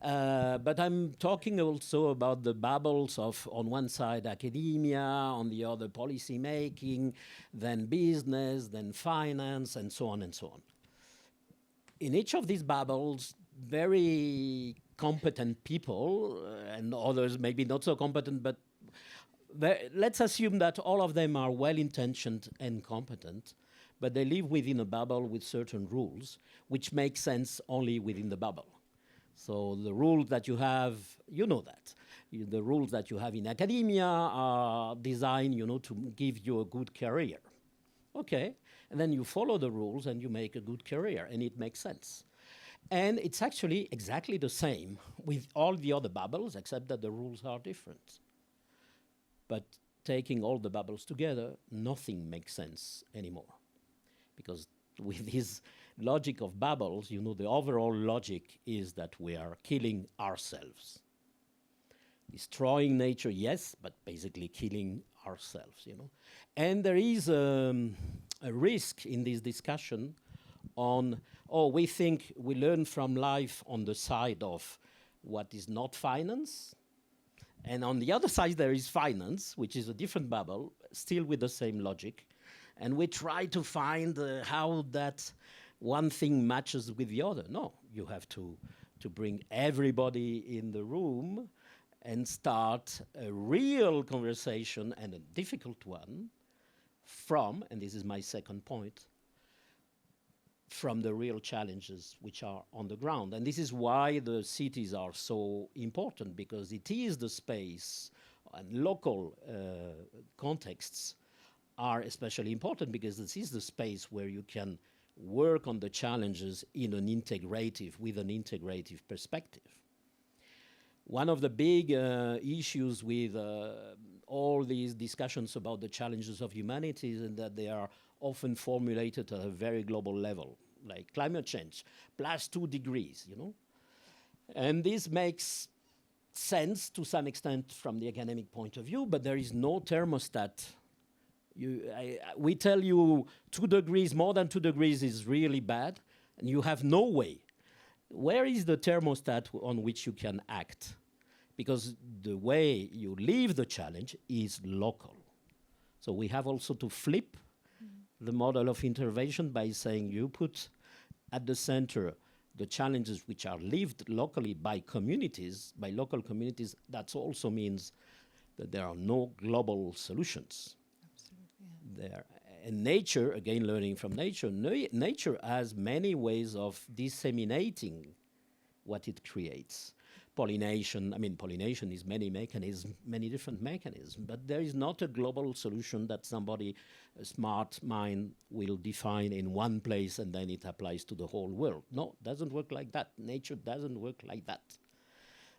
But I'm talking also about the bubbles of, on one side, academia, on the other, policy making, then business, then finance, and so on and so on. In each of these bubbles, very competent people, and others maybe not so competent, but let's assume that all of them are well-intentioned and competent, but they live within a bubble with certain rules, which make sense only within the bubble. So the rules that you have, you know that. The rules that you have in academia are designed, you know, to give you a good career. Okay, and then you follow the rules and you make a good career, and it makes sense. And it's actually exactly the same with all the other bubbles, except that the rules are different. But taking all the bubbles together, nothing makes sense anymore. Because with this logic of bubbles, you know, the overall logic is that we are killing ourselves. Destroying nature, yes, but basically killing ourselves, you know. And there is a risk in this discussion on, we think we learn from life on the side of what is not finance. And on the other side, there is finance, which is a different bubble, still with the same logic. And we try to find how that one thing matches with the other. No, you have to bring everybody in the room and start a real conversation, and a difficult one, and this is my second point, from the real challenges which are on the ground. And this is why the cities are so important, because it is the space, and local contexts are especially important, because this is the space where you can work on the challenges with an integrative perspective. One of the big issues with all these discussions about the challenges of humanity is that they are often formulated at a very global level, like climate change, +2 degrees, you know? And this makes sense to some extent from the academic point of view, but there is no thermostat. We tell you 2 degrees, more than 2 degrees is really bad, and you have no way. Where is the thermostat on which you can act? Because the way you leave the challenge is local. So we have also to flip the model of intervention by saying you put at the center the challenges which are lived locally by communities, by local communities. That also means that there are no global solutions. Absolutely. And nature, again learning from nature, nature has many ways of disseminating what it creates. Pollination is many mechanisms, many different mechanisms, but there is not a global solution that somebody, a smart mind, will define in one place and then it applies to the whole world. No, it doesn't work like that. Nature doesn't work like that.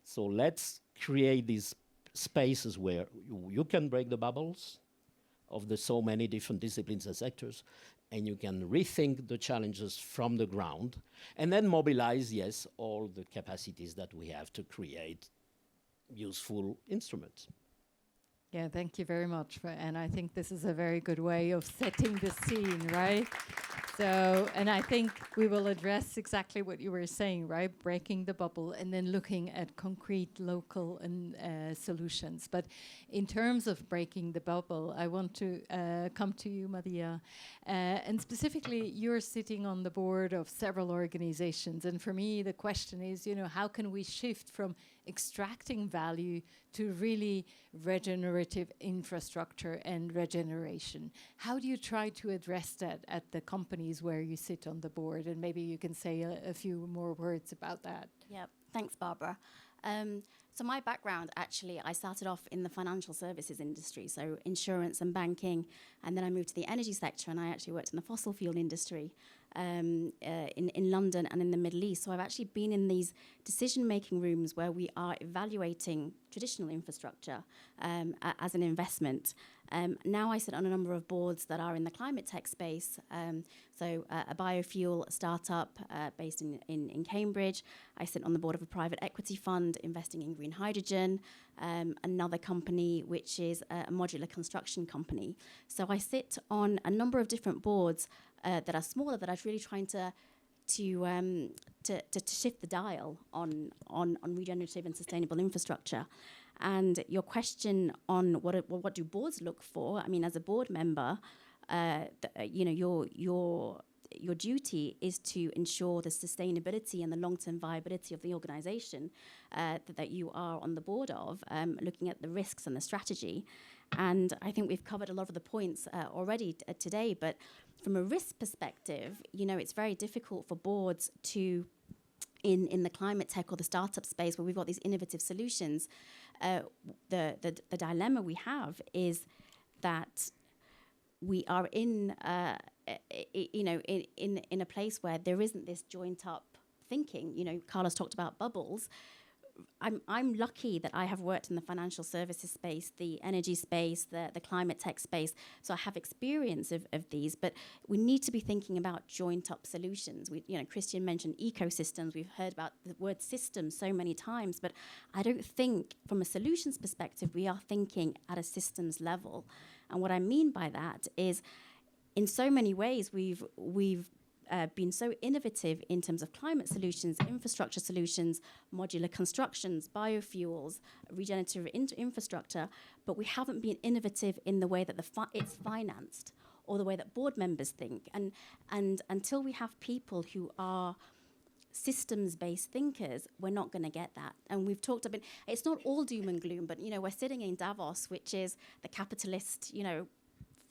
So let's create these spaces where you can break the bubbles of the so many different disciplines and sectors, and you can rethink the challenges from the ground, and then mobilize, yes, all the capacities that we have to create useful instruments. Yeah, thank you very much. And I think this is a very good way of setting the scene, right? So, and I think we will address exactly what you were saying, right? Breaking the bubble and then looking at concrete local and solutions. But in terms of breaking the bubble, I want to come to you, Maria. And specifically, you're sitting on the board of several organizations. And for me, the question is, how can we shift from extracting value to really regenerative infrastructure and regeneration? How do you try to address that at the companies where you sit on the board? And maybe you can say a few more words about that. Yeah, thanks, Barbara. So my background, actually, I started off in the financial services industry, so insurance and banking, and then I moved to the energy sector, and I actually worked in the fossil fuel industry in London and in the Middle East. So I've actually been in these decision-making rooms where we are evaluating traditional infrastructure as an investment. Now I sit on a number of boards that are in the climate tech space. A biofuel startup based in Cambridge. I sit on the board of a private equity fund investing in green hydrogen. Another company which is a modular construction company. So I sit on a number of different boards that are smaller, that are really trying to shift the dial on regenerative and sustainable infrastructure. And your question on what do boards look for? I mean, as a board member, your duty is to ensure the sustainability and the long-term viability of the organisation that you are on the board of, looking at the risks and the strategy. And I think we've covered a lot of the points already today, but from a risk perspective, it's very difficult for boards to, in the climate tech or the startup space where we've got these innovative solutions, the dilemma we have is that we are in a place where there isn't this joint up thinking. Carlos talked about bubbles. I'm lucky that I have worked in the financial services space, the energy space, the climate tech space, so I have experience of these, but we need to be thinking about joint up solutions. Christian mentioned ecosystems. We've heard about the word system so many times, but I don't think from a solutions perspective we are thinking at a systems level. And what I mean by that is, in so many ways, we've been so innovative in terms of climate solutions, infrastructure solutions, modular constructions, biofuels, regenerative infrastructure, but we haven't been innovative in the way that it's financed or the way that board members think. And until we have people who are systems-based thinkers, we're not going to get that. And we've talked about, it's not all doom and gloom, but we're sitting in Davos, which is the capitalist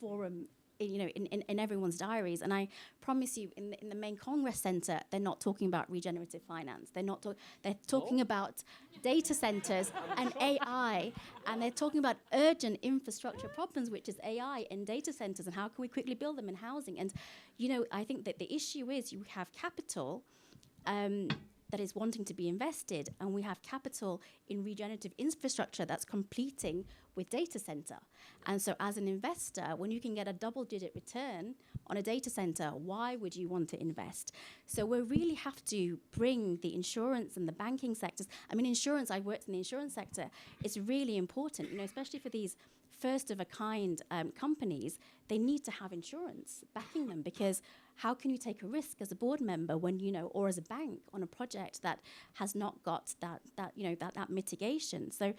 forum in everyone's diaries, and I promise you, in the main Congress Center, they're not talking about regenerative finance. They're talking about data centers and AI, and they're talking about urgent infrastructure problems, which is AI and data centers, and how can we quickly build them in housing. And I think that the issue is you have capital that is wanting to be invested, and we have capital in regenerative infrastructure that's competing with data center. And so as an investor, when you can get a double-digit return on a data center, why would you want to invest? So we really have to bring the insurance and the banking sectors. I mean, insurance, I worked in the insurance sector. It's really important, especially for these first-of-a-kind companies. They need to have insurance backing them, because how can you take a risk as a board member when or as a bank on a project that has not got that mitigation? So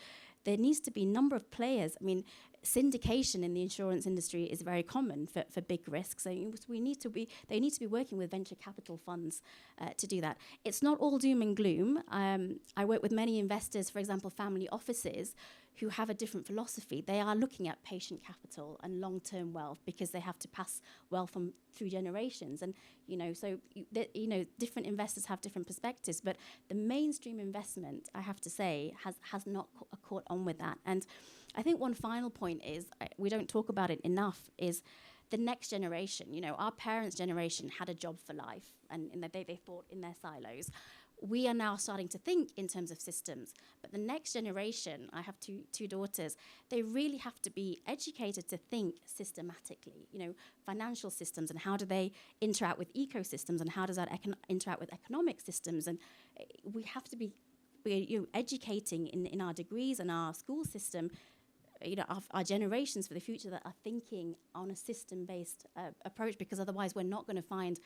there needs to be a number of players. I mean, syndication in the insurance industry is very common for big risks. So they need to be working with venture capital funds to do that. It's not all doom and gloom. I work with many investors, for example, family offices, who have a different philosophy. They are looking at patient capital and long-term wealth, because they have to pass wealth through generations. And different investors have different perspectives. But the mainstream investment, I have to say, has not caught on with that. And I think one final point is, we don't talk about it enough, is the next generation. Our parents' generation had a job for life, and they thought in their silos. We are now starting to think in terms of systems, but the next generation, I have two daughters, they really have to be educated to think systematically, financial systems, and how do they interact with ecosystems, and how does that interact with economic systems. And we have to be educating in our degrees and our school system our generations for the future that are thinking on a system-based approach, because otherwise we're not going to find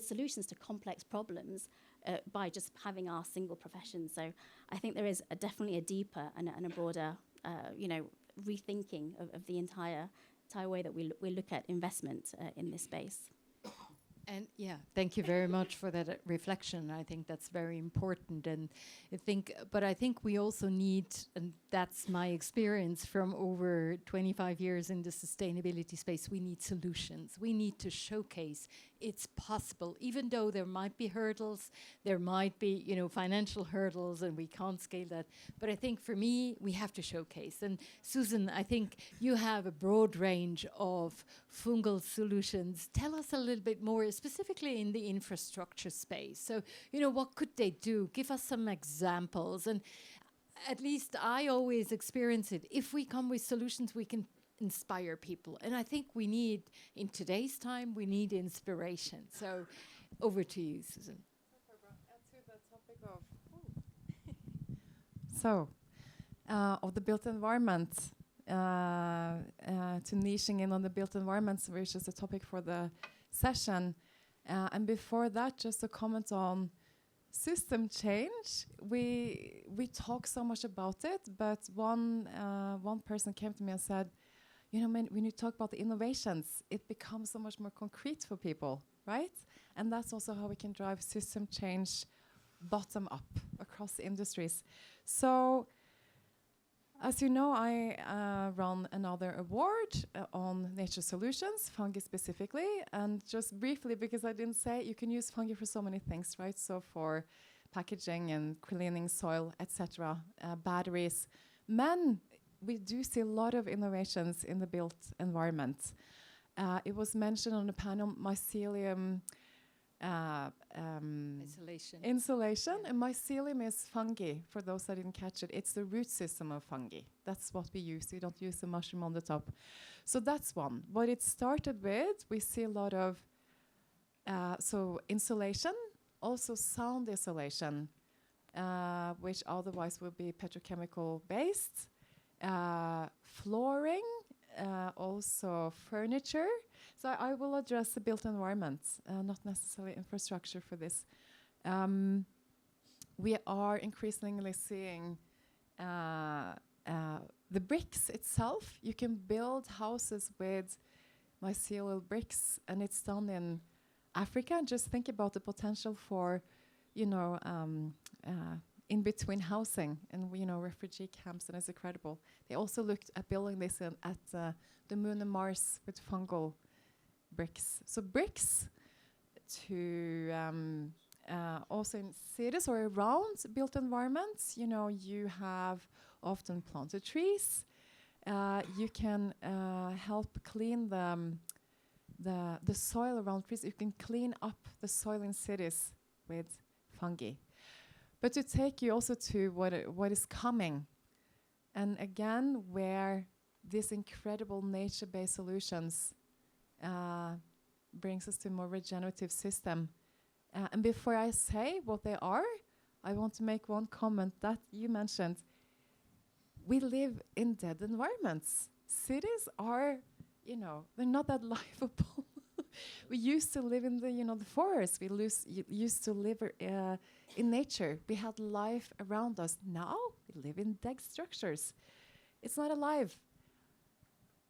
solutions to complex problems by just having our single profession. So I think there is definitely a deeper and a broader, rethinking of the entire way that we look at investment in this space. And yeah, thank you very much for that reflection. I think that's very important. And I think we also need, and that's my experience from over 25 years in the sustainability space, we need solutions. We need to showcase it's possible, even though there might be hurdles, there might be, financial hurdles, and we can't scale that. But I think for me, we have to showcase. And Susanne, I think you have a broad range of fungal solutions. Tell us a little bit more, specifically in the infrastructure space. So, what could they do? Give us some examples. And at least I always experience it. If we come with solutions, we can inspire people. And I think we need, in today's time, we need inspiration. So over to you, Susanne. Of the built environment, to niching in on the built environments, which is the topic for the session. And before that, just a comment on system change. We talk so much about it, but one person came to me and said, when you talk about the innovations, it becomes so much more concrete for people, right? And that's also how we can drive system change bottom up across the industries. So, as you know, I run another award on nature solutions, fungi specifically. And just briefly, because I didn't say, you can use fungi for so many things, right? So for packaging and cleaning soil, etc., batteries. We do see a lot of innovations in the built environment. It was mentioned on the panel, mycelium insulation. And mycelium is fungi, for those that didn't catch it. It's the root system of fungi. That's what we use. We don't use the mushroom on the top. So that's one. What it started with, we see a lot of insulation, also sound isolation, which otherwise would be petrochemical based. Flooring, also furniture. So I will address the built environment, not necessarily infrastructure for this. We are increasingly seeing the bricks itself. You can build houses with mycelial bricks, and it's done in Africa. Just think about the potential for, in between housing and refugee camps, and it's incredible. They also looked at building this at the moon and Mars with fungal bricks. So bricks to also in cities or around built environments, you have often planted trees. You can help clean the soil around trees. You can clean up the soil in cities with fungi. But to take you also to what is coming, and again, where these incredible nature-based solutions brings us to a more regenerative system. And before I say what they are, I want to make one comment that you mentioned. We live in dead environments. Cities are, they're not that livable. We used to live in the forest. We used to live in nature. We had life around us. Now we live in dead structures. It's not alive.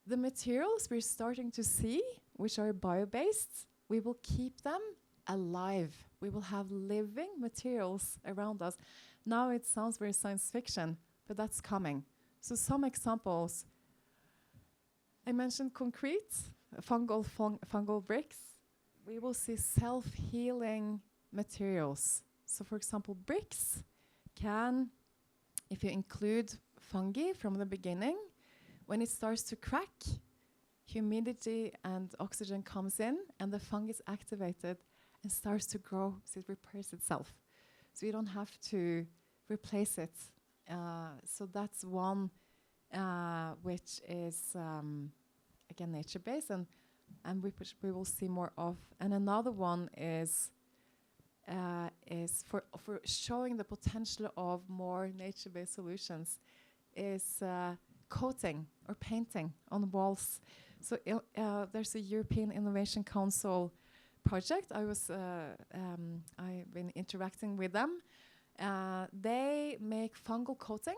The materials we're starting to see, which are bio-based, we will keep them alive. We will have living materials around us. Now it sounds very science fiction, but that's coming. So some examples. I mentioned concrete, fungal bricks. We will see self-healing materials. So for example, bricks can, if you include fungi from the beginning, when it starts to crack, humidity and oxygen comes in and the fungus is activated and starts to grow, so it repairs itself. So you don't have to replace it. So that's one which is, again, nature-based and we will see more of. And another one is for showing the potential of more nature-based solutions is coating or painting on walls. So there's a European Innovation Council project. I've been interacting with them. They make fungal coating,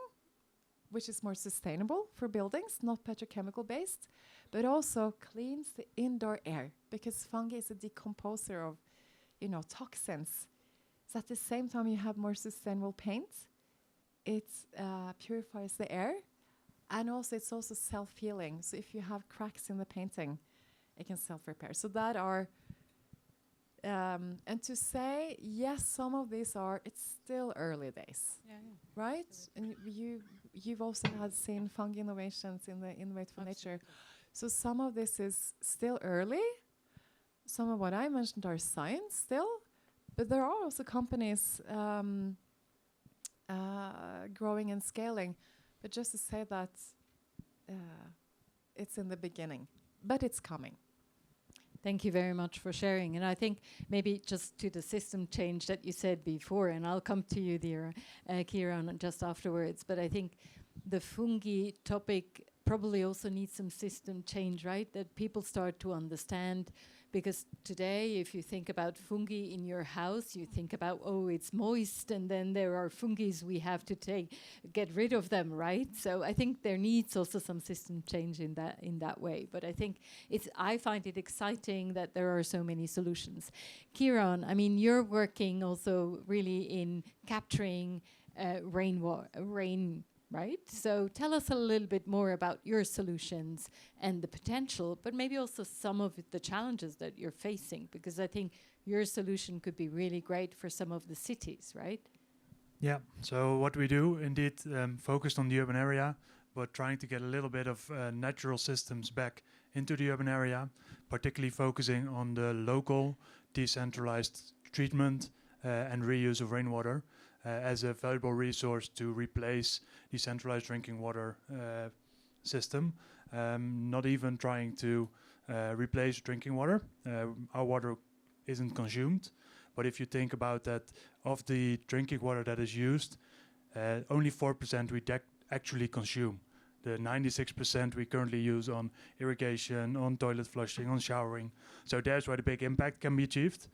which is more sustainable for buildings, not petrochemical based, but also cleans the indoor air, because fungi is a decomposer of, toxins. So at the same time you have more sustainable paint, it purifies the air, and also it's also self-healing. So if you have cracks in the painting, it can self-repair. So that are, and to say, yes, some of these are, it's still early days, right? And you've also seen fungi innovations in the Innovate for Nature. So some of this is still early. Some of what I mentioned are science still, but there are also companies growing and scaling. But just to say that it's in the beginning, but it's coming. Thank you very much for sharing. And I think maybe just to the system change that you said before, and I'll come to you there, Kieran, just afterwards. But I think the fungi topic probably also needs some system change, right? That people start to understand. Because today, if you think about fungi in your house, you think about, oh, it's moist, and then there are fungi we have to get rid of them, right? So I think there needs also some system change in that way. But I think I find it exciting that there are so many solutions. Kieran, I mean, you're working also really in capturing rain. Right? So tell us a little bit more about your solutions and the potential, but maybe also some of the challenges that you're facing, because I think your solution could be really great for some of the cities, right? Yeah, so what we do, indeed, focused on the urban area, but trying to get a little bit of natural systems back into the urban area, particularly focusing on the local, decentralized treatment and reuse of rainwater. As a valuable resource to replace the centralized drinking water system, not even trying to replace drinking water. Our water isn't consumed, but if you think about that, of the drinking water that is used, only 4% we actually consume. The 96% we currently use on irrigation, on toilet flushing, on showering. So there's where the big impact can be achieved.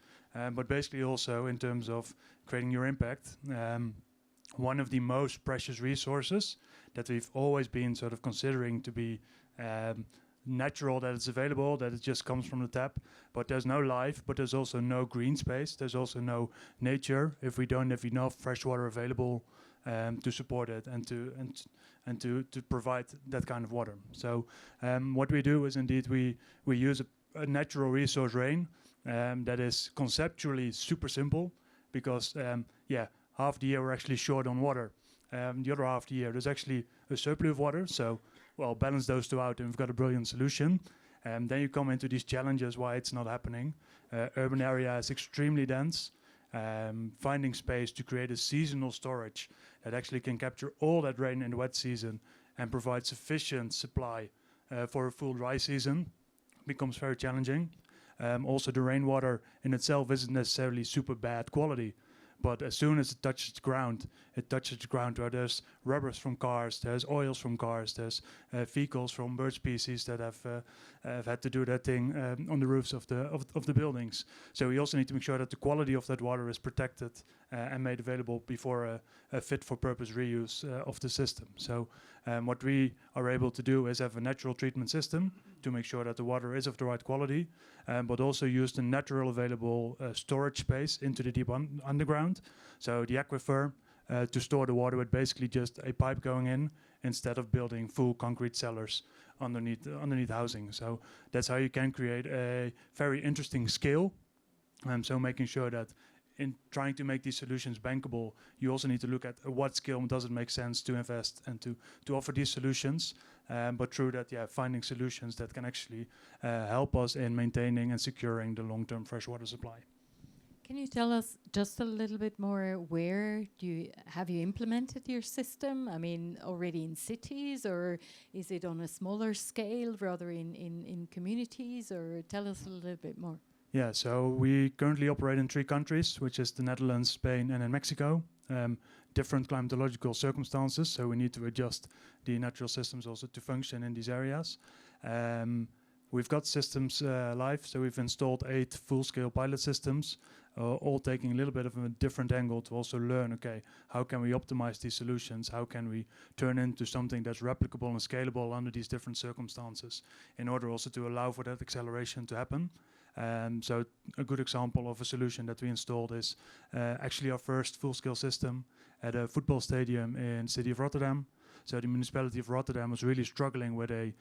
But basically also in terms of creating your impact, one of the most precious resources that we've always been sort of considering to be natural, that it's available, that it just comes from the tap, but there's no life, but there's also no green space, there's also no nature if we don't have enough fresh water available to support it and to provide that kind of water. So what we do is indeed we use a natural resource, rain, that is conceptually super simple, because half the year we're actually short on water. The other half of the year there's actually a surplus of water, so balance those two out and we've got a brilliant solution. Then you come into these challenges why it's not happening. Urban area is extremely dense. Finding space to create a seasonal storage that actually can capture all that rain in the wet season and provide sufficient supply for a full dry season becomes very challenging. Also, the rainwater in itself isn't necessarily super bad quality, but as soon as it touches the ground where there's rubbers from cars, there's oils from cars, there's fecals from bird species that have had to do that thing on the roofs of the buildings. So we also need to make sure that the quality of that water is protected and made available before a fit-for-purpose reuse of the system. So what we are able to do is have a natural treatment system to make sure that the water is of the right quality, but also use the natural available storage space into the deep underground. So the aquifer to store the water with basically just a pipe going in instead of building full concrete cellars underneath housing. So that's how you can create a very interesting scale. So making sure that in trying to make these solutions bankable, you also need to look at what scale does it make sense to invest and to offer these solutions. But through that, finding solutions that can actually help us in maintaining and securing the long-term freshwater supply. Can you tell us just a little bit more, where have you implemented your system? I mean, already in cities, or is it on a smaller scale rather in communities, or tell us a little bit more? Yeah, so we currently operate in 3 countries, which is the Netherlands, Spain, and in Mexico. different climatological circumstances, so we need to adjust the natural systems also to function in these areas. We've got systems live, so we've installed 8 full-scale pilot systems, all taking a little bit of a different angle to also learn, okay, how can we optimize these solutions? How can we turn into something that's replicable and scalable under these different circumstances, in order also to allow for that acceleration to happen? So a good example of a solution that we installed is actually our first full-scale system at a football stadium in the city of Rotterdam. So the municipality of Rotterdam was really struggling with a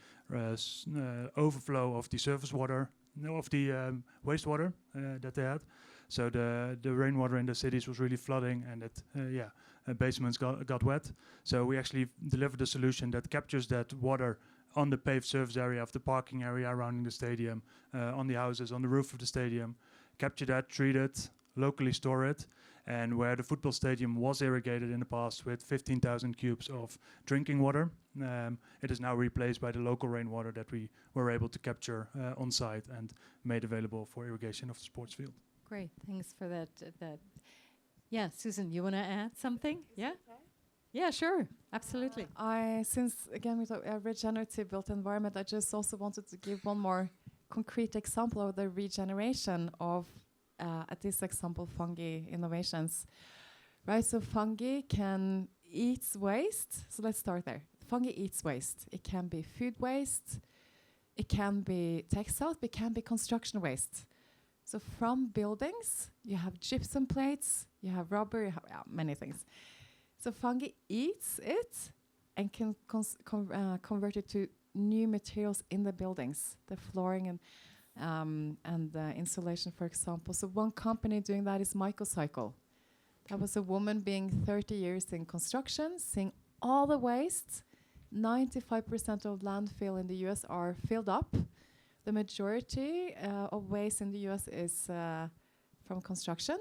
overflow of the surface water, of the wastewater that they had. So the rainwater in the cities was really flooding, and basements got wet. So we actually delivered a solution that captures that water on the paved surface area of the parking area surrounding the stadium, on the houses, on the roof of the stadium, capture that, treat it, locally store it, and where the football stadium was irrigated in the past with 15,000 cubes of drinking water, it is now replaced by the local rainwater that we were able to capture on site and made available for irrigation of the sports field. Great, thanks for that. Yeah, Susan, you want to add something? Yeah? Yeah, sure, absolutely. Since again we talk regenerative built environment, I just also wanted to give one more concrete example of the regeneration of, at this example, fungi innovations. Right, so fungi can eat waste. So let's start there. Fungi eats waste. It can be food waste, it can be textiles, it can be construction waste. So from buildings, you have gypsum plates, you have rubber, you have many things. So fungi eats it and can convert it to new materials in the buildings, the flooring and the insulation, for example. So one company doing that is Mycocycle. That was a woman being 30 years in construction, seeing all the waste. 95% of landfill in the US are filled up. The majority of waste in the US is from construction.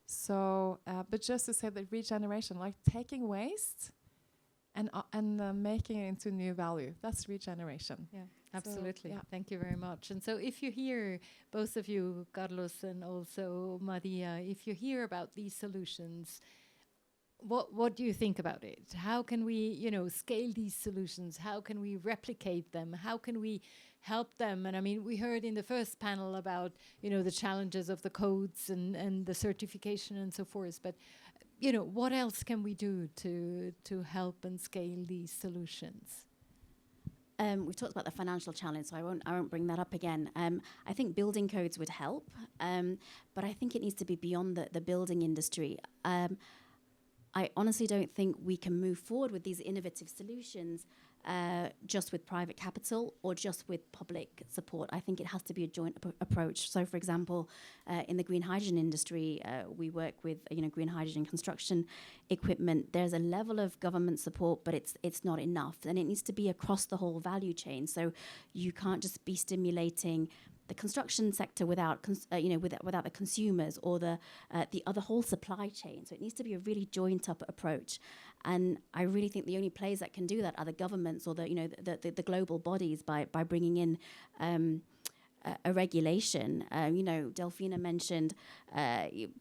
So, but just to say that regeneration, like taking waste and making it into new value, that's regeneration. Yeah, absolutely. So, yeah. Thank you very much. And so if you hear, both of you, Carlos and also Maria, if you hear about these solutions, what do you think about it? How can we, scale these solutions? How can we replicate them? How can we help them? And I mean, we heard in the first panel about, the challenges of the codes and the certification and so forth. But, what else can we do to help and scale these solutions? We talked about the financial challenge, so I won't bring that up again. I think building codes would help, but I think it needs to be beyond the building industry. I honestly don't think we can move forward with these innovative solutions just with private capital or just with public support. I think it has to be a joint approach. So, for example, in the green hydrogen industry, we work with green hydrogen construction equipment. There's a level of government support, but it's not enough, and it needs to be across the whole value chain. So you can't just be stimulating the construction sector without the consumers or the whole supply chain. So it needs to be a really joint up approach, and I really think the only players that can do that are the governments or the global bodies by bringing in a regulation. Delfina mentioned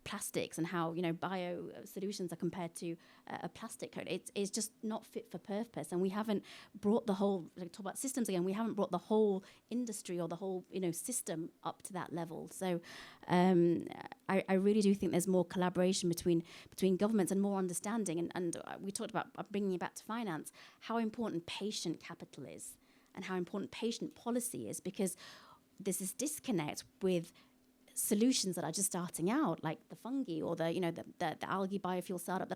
plastics and how bio solutions are compared to a plastic code. It's just not fit for purpose, and we haven't brought the whole. Talk about systems again. We haven't brought the whole industry or the whole system up to that level. So I really do think there's more collaboration between governments and more understanding. And we talked about bringing it back to finance, how important patient capital is and how important patient policy is, because there's this disconnect with solutions that are just starting out, like the fungi or the algae biofuel startup,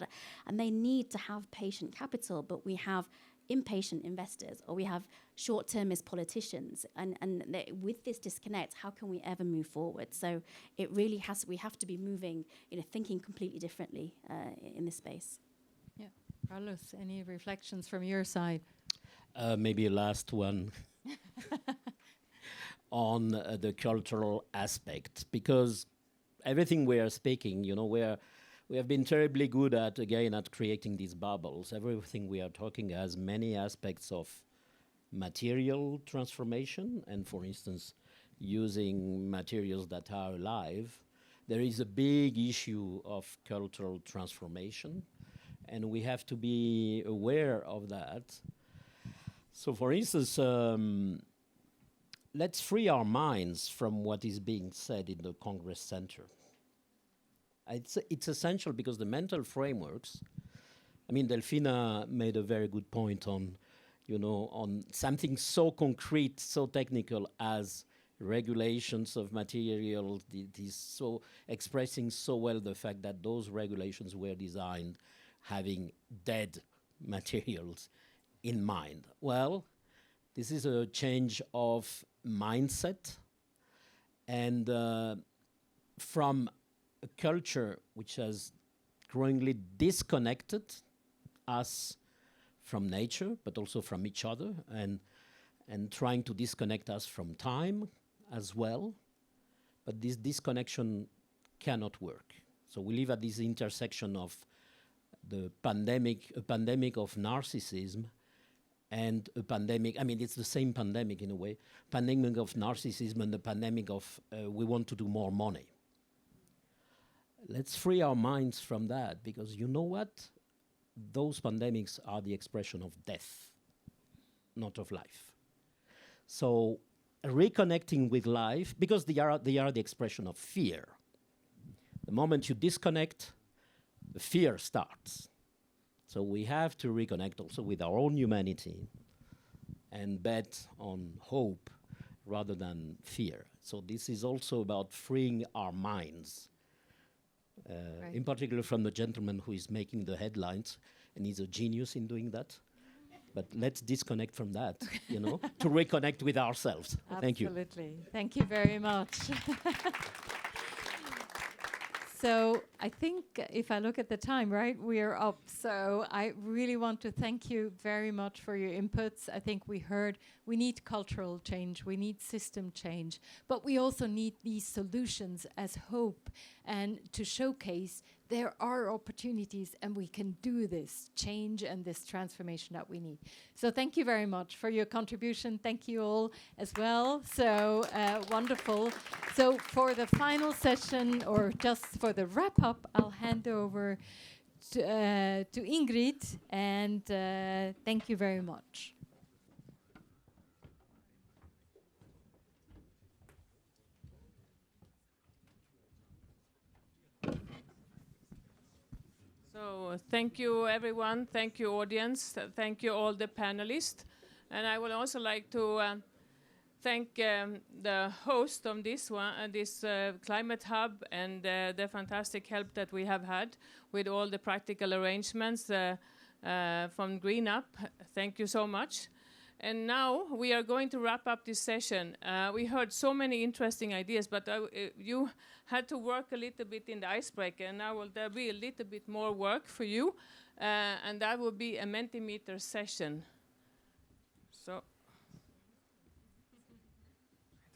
and they need to have patient capital, but we have impatient investors or we have short-termist politicians, and with this disconnect, how can we ever move forward? So it really we have to be moving, thinking completely differently in this space. Yeah, Carlos, any reflections from your side? Maybe a last one. On the cultural aspect, because everything we are speaking, we have been terribly good at creating these bubbles. Everything we are talking has many aspects of material transformation, and for instance, using materials that are alive. there is a big issue of cultural transformation, and we have to be aware of that. So, for instance, let's free our minds from what is being said in the Congress Center. It's essential because the mental frameworks, I mean, Delfina made a very good point on, on something so concrete, so technical as regulations of materials. It is so expressing so well the fact that those regulations were designed having dead materials in mind. Well, this is a change of mindset, and from a culture which has growingly disconnected us from nature, but also from each other, and trying to disconnect us from time as well. But this disconnection cannot work. So we live at this intersection of a pandemic of narcissism, and a pandemic, I mean, it's the same pandemic in a way, pandemic of narcissism and the pandemic of we want to do more money. Let's free our minds from that, because you know what? Those pandemics are the expression of death, not of life. So reconnecting with life, because they are the expression of fear. The moment you disconnect, the fear starts. So we have to reconnect also with our own humanity and bet on hope rather than fear. So this is also about freeing our minds, Right. in particular from the gentleman who is making the headlines, and he's a genius in doing that. But let's disconnect from that, to reconnect with ourselves. Thank you. Absolutely. Thank you very much. So I think if I look at the time, right, we are up. So I really want to thank you very much for your inputs. I think we heard we need cultural change, we need system change, but we also need these solutions as hope and to showcase there are opportunities and we can do this change and this transformation that we need. So thank you very much for your contribution. Thank you all as well. So wonderful. So for the final session, or just for the wrap up, I'll hand over to Ingrid, and thank you very much. So thank you, everyone. Thank you, audience. Thank you, all the panelists. And I would also like to thank the host of this one, this climate hub, and the fantastic help that we have had with all the practical arrangements from Green Up. Thank you so much. And now we are going to wrap up this session. We heard so many interesting ideas, but you had to work a little bit in the icebreaker, and now there'll be a little bit more work for you, and that will be a Mentimeter session. So,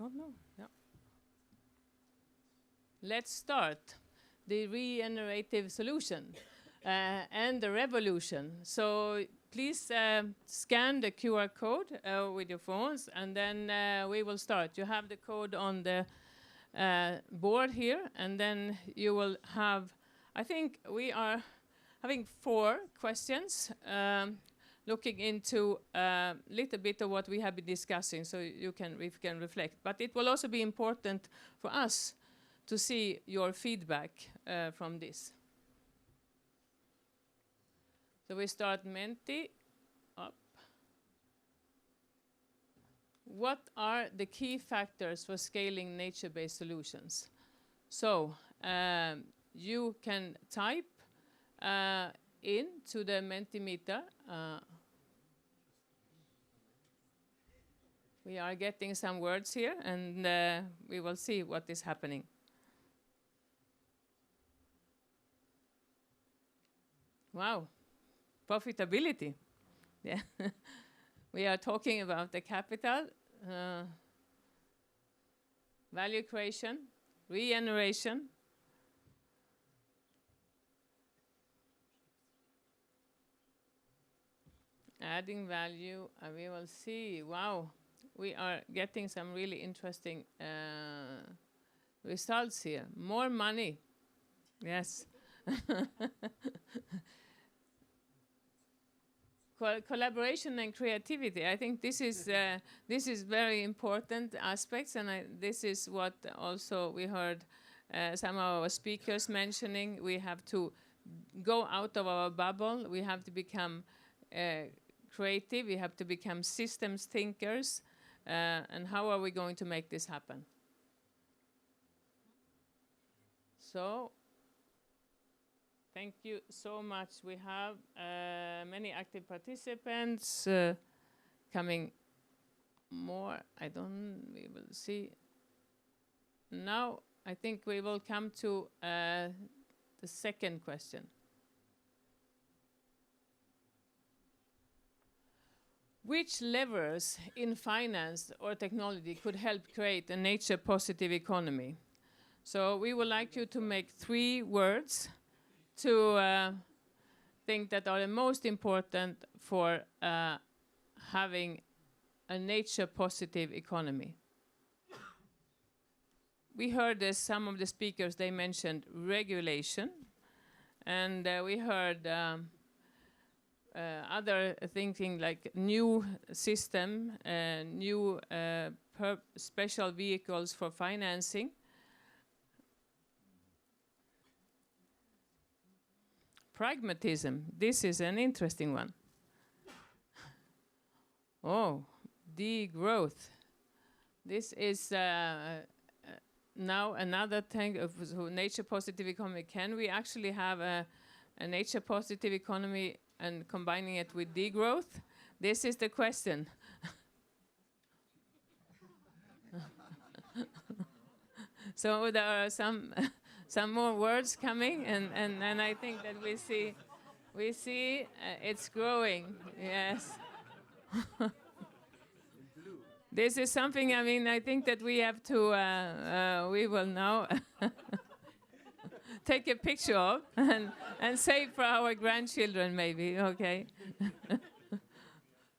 I don't know. Yeah. Let's start the regenerative solution and the revolution. So please scan the QR code with your phones, and then we will start. You have the code on the board here, and then you will have, I think we are having 4 questions looking into a little bit of what we have been discussing, so we can reflect. But it will also be important for us to see your feedback from this. So we start Menti up. What are the key factors for scaling nature-based solutions? So you can type into the Mentimeter. We are getting some words here, and we will see what is happening. Wow. Profitability. Yeah. We are talking about the capital, value creation, regeneration, adding value, and we will see. Wow, we are getting some really interesting results here. More money. Yes. Collaboration and creativity. I think this is very important aspects, and this is what also we heard some of our speakers mentioning. We have to go out of our bubble. We have to become creative. We have to become systems thinkers. And how are we going to make this happen? So, thank you so much. We have many active participants coming more. We will see. Now, I think we will come to the second question. Which levers in finance or technology could help create a nature-positive economy? So we would like you to make 3 words to think that are the most important for having a nature-positive economy. We heard some of the speakers, they mentioned regulation, and we heard other thinking like new system, new special vehicles for financing. Pragmatism, this is an interesting one. Oh, degrowth. This is now another thing of nature-positive economy. Can we actually have a nature-positive economy and combining it with degrowth? This is the question. So there are some more words coming, and I think that we see it's growing. Yes. This is something. I mean, I think that we have to. We will now take a picture of and save for our grandchildren, maybe. Okay.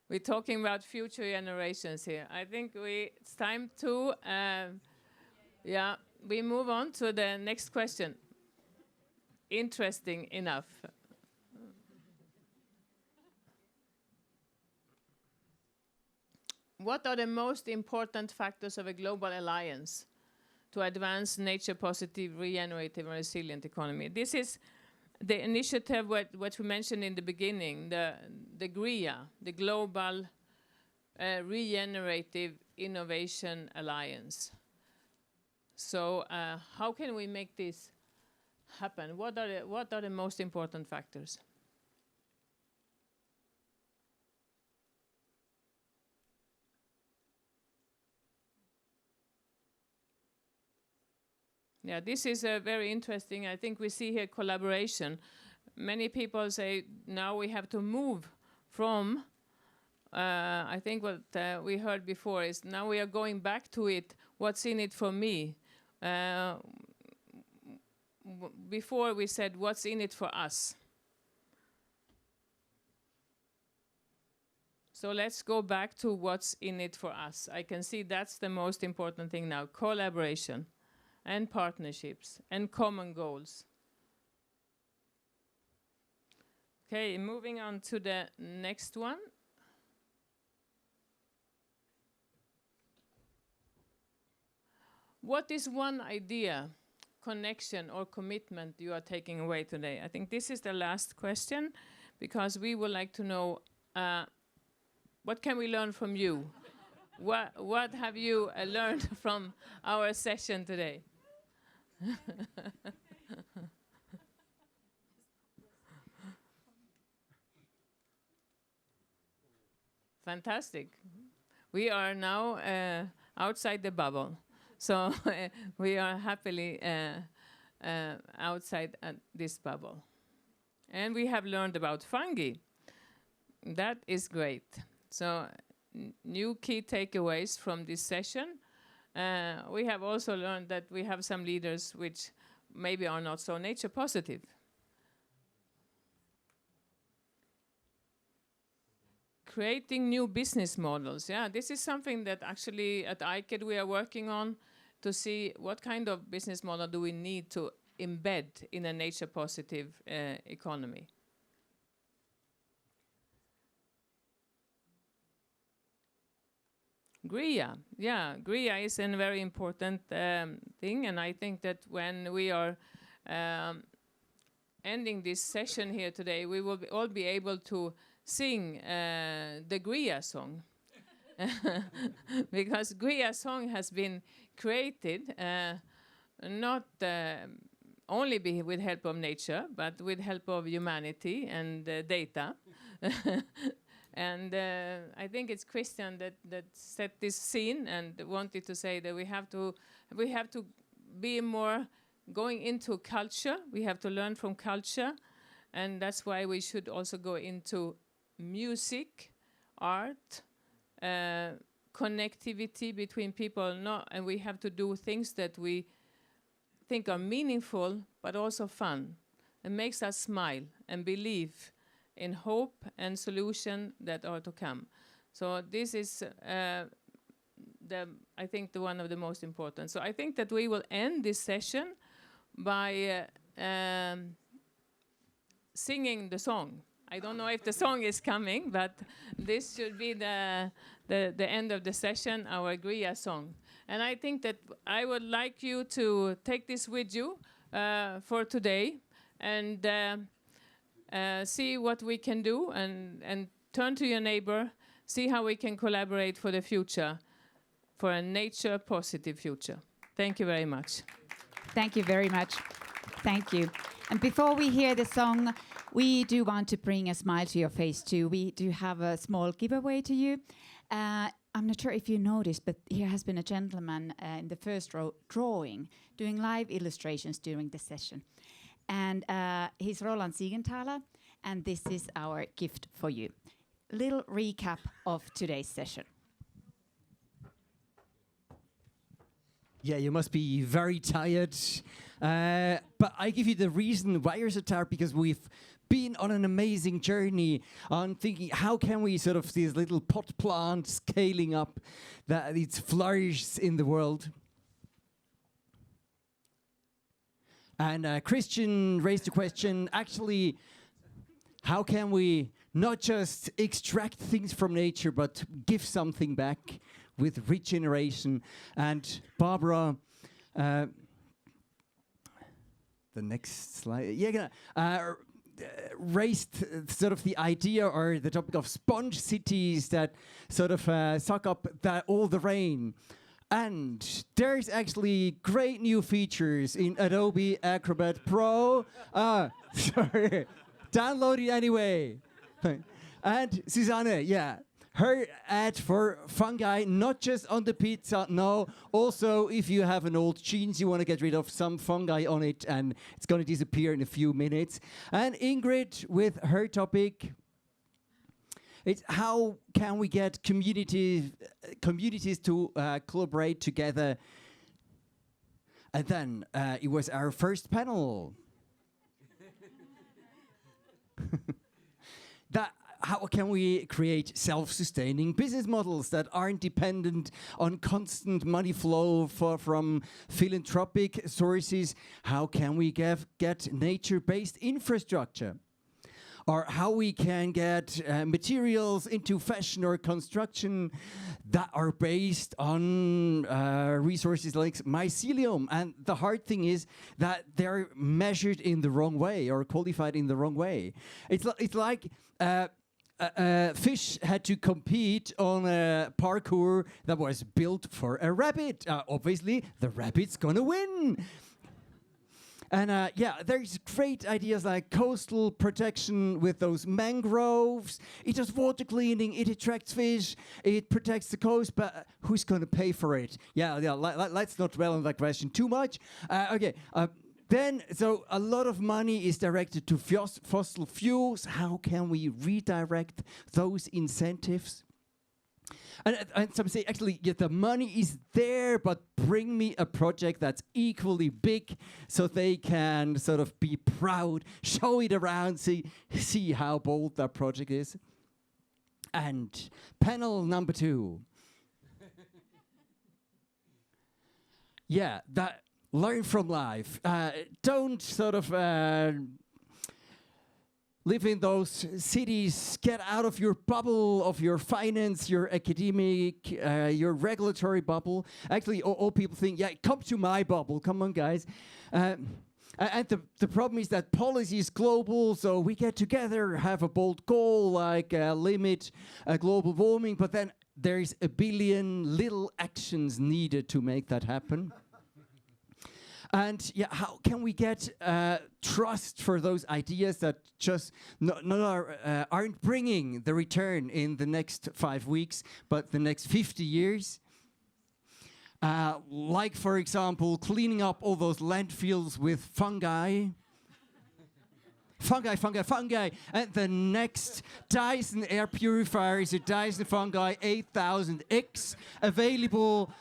We're talking about future generations here. I think it's time to. We move on to the next question. Interesting enough. What are the most important factors of a global alliance to advance nature-positive, regenerative, and resilient economy? This is the initiative what we mentioned in the beginning, the GRIA, the Global Regenerative Innovation Alliance. So how can we make this happen? What are the most important factors? Yeah, this is very interesting. I think we see here collaboration. Many people say now we have to move from, I think what we heard before is now we are going back to it, what's in it for me? Before we said what's in it for us. So let's go back to what's in it for us. I can see that's the most important thing now, collaboration and partnerships and common goals. Okay, moving on to the next one. What is one idea, connection, or commitment you are taking away today? I think this is the last question, because we would like to know what can we learn from you? What have you learned from our session today? Fantastic. We are now outside the bubble. So we are happily outside this bubble. And we have learned about fungi. That is great. So new key takeaways from this session. We have also learned that we have some leaders which maybe are not so nature positive. Creating new business models. Yeah, this is something that actually at ICED we are working on to see what kind of business model do we need to embed in a nature positive economy. GRIA, yeah, GRIA is a very important thing, and I think that when we are ending this session here today, we will all be able to sing the GRIA song. Because GRIA song has been created not only with help of nature, but with help of humanity and data. And I think it's Christian that set this scene and wanted to say that we have to be more going into culture. We have to learn from culture, and that's why we should also go into music, art, connectivity between people. And we have to do things that we think are meaningful, but also fun, and makes us smile and believe in hope and solution that are to come. So this is, I think, one of the most important. So I think that we will end this session by singing the song. I don't know if the song is coming, but this should be the end of the session, our GRIA song. And I think that I would like you to take this with you for today and see what we can do, and turn to your neighbor, see how we can collaborate for the future, for a nature positive future. Thank you very much. Thank you very much. Thank you. And before we hear the song, we do want to bring a smile to your face too. We do have a small giveaway to you. I'm not sure if you noticed, but here has been a gentleman in the first row drawing, doing live illustrations during the session. And he's Roland Siegenthaler, and this is our gift for you. Little recap of today's session. Yeah, you must be very tired. But I give you the reason why you're so tired, because we've been on an amazing journey on thinking how can we sort of these little pot plants scaling up that it flourishes in the world. And Christian raised the question, actually, how can we not just extract things from nature, but give something back with regeneration? And Barbara, the next slide, raised sort of the idea or the topic of sponge cities that sort of suck up all the rain. And there's actually great new features in Adobe Acrobat Pro. Sorry, download it anyway. And Susanne, yeah, her ad for fungi, not just on the pizza, no, also if you have an old jeans, you want to get rid of some fungi on it, and it's going to disappear in a few minutes. And Ingrid with her topic, it's how can we get communities to collaborate together. And then it was our first panel. How can we create self-sustaining business models that aren't dependent on constant money flow from philanthropic sources? How can we get nature-based infrastructure? Or how we can get materials into fashion or construction that are based on resources like mycelium. And the hard thing is that they're measured in the wrong way or qualified in the wrong way. It's like fish had to compete on a parkour that was built for a rabbit. Obviously, the rabbit's gonna win. And there's great ideas like coastal protection with those mangroves. It does water cleaning, it attracts fish, it protects the coast, but who's going to pay for it? Let's not dwell on that question too much. So a lot of money is directed to fossil fuels. How can we redirect those incentives? And some say, actually, the money is there, but bring me a project that's equally big so they can sort of be proud, show it around, see how bold that project is. And panel number 2. yeah, that learn from life. Don't sort of live in those cities. Get out of your bubble of your finance, your academic, your regulatory bubble. Actually, all people think, yeah, come to my bubble. Come on, guys. And the problem is that policy is global, so we get together, have a bold goal like limit global warming, but then there's a billion little actions needed to make that happen. And yeah, how can we get trust for those ideas that just aren't bringing the return in the next 5 weeks, but the next 50 years? Like, for example, cleaning up all those landfills with fungi. Fungi. And the next Dyson air purifier is a Dyson Fungi 8000X, available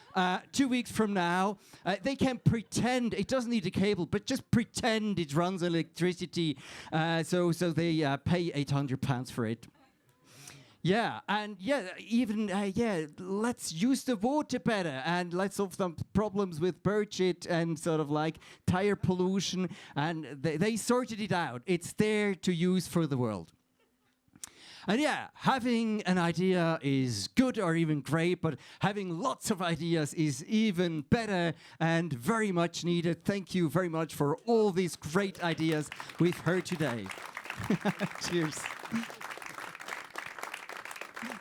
2 weeks from now. They can pretend, it doesn't need a cable, but just pretend it runs electricity. So they pay £800 for it. Yeah, and even let's use the water better, and let's solve some problems with birdshit and sort of like tire pollution, and they sorted it out. It's there to use for the world. And yeah, having an idea is good or even great, but having lots of ideas is even better and very much needed. Thank you very much for all these great ideas we've heard today. Cheers.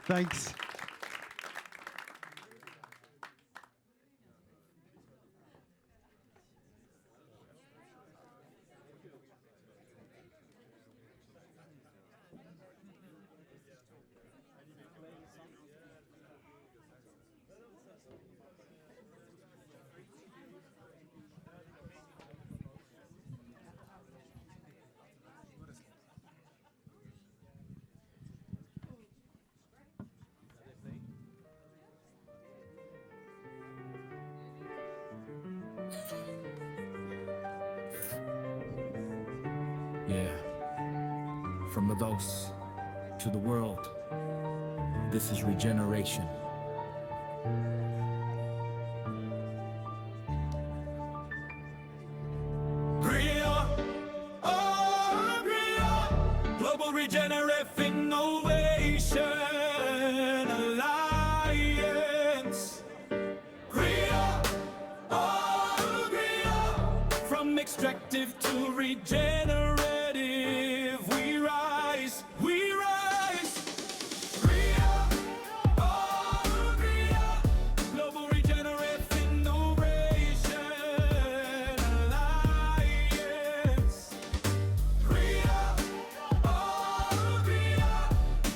Thanks. Yeah. From the ghosts to the world, this is regeneration. Global regenerative innovation alliance. From extractive to regenerative, we rise, we rise. Global regenerative innovation alliance.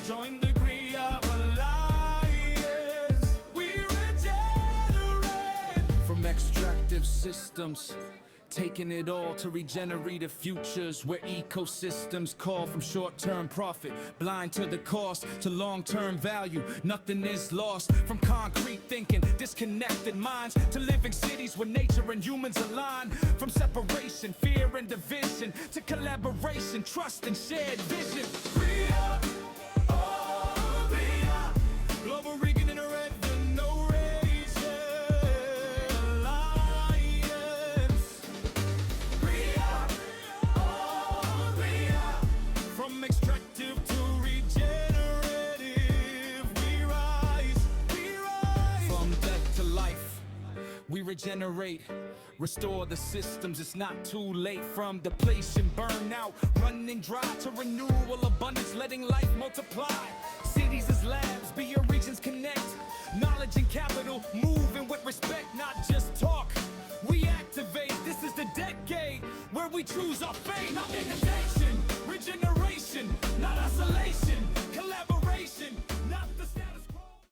Join the alliance. We regenerate. From extractive systems, taking it all to regenerative futures where ecosystems call from short-term profit, blind to the cost, to long-term value. Nothing is lost. From concrete thinking, disconnected minds, to living cities where nature and humans align. From separation, fear and division, to collaboration, trust and shared vision. Global regenerative innovation alliance. From extractive to regenerative, we rise, we rise. From death to life, we regenerate. Restore the systems, it's not too late. From depletion, burnout, running dry, to renewal, abundance, letting life multiply. Cities as labs, be your regions connect. Knowledge and capital, moving with respect, not just talk. We activate, this is the decade where we choose our fate. Not innovation.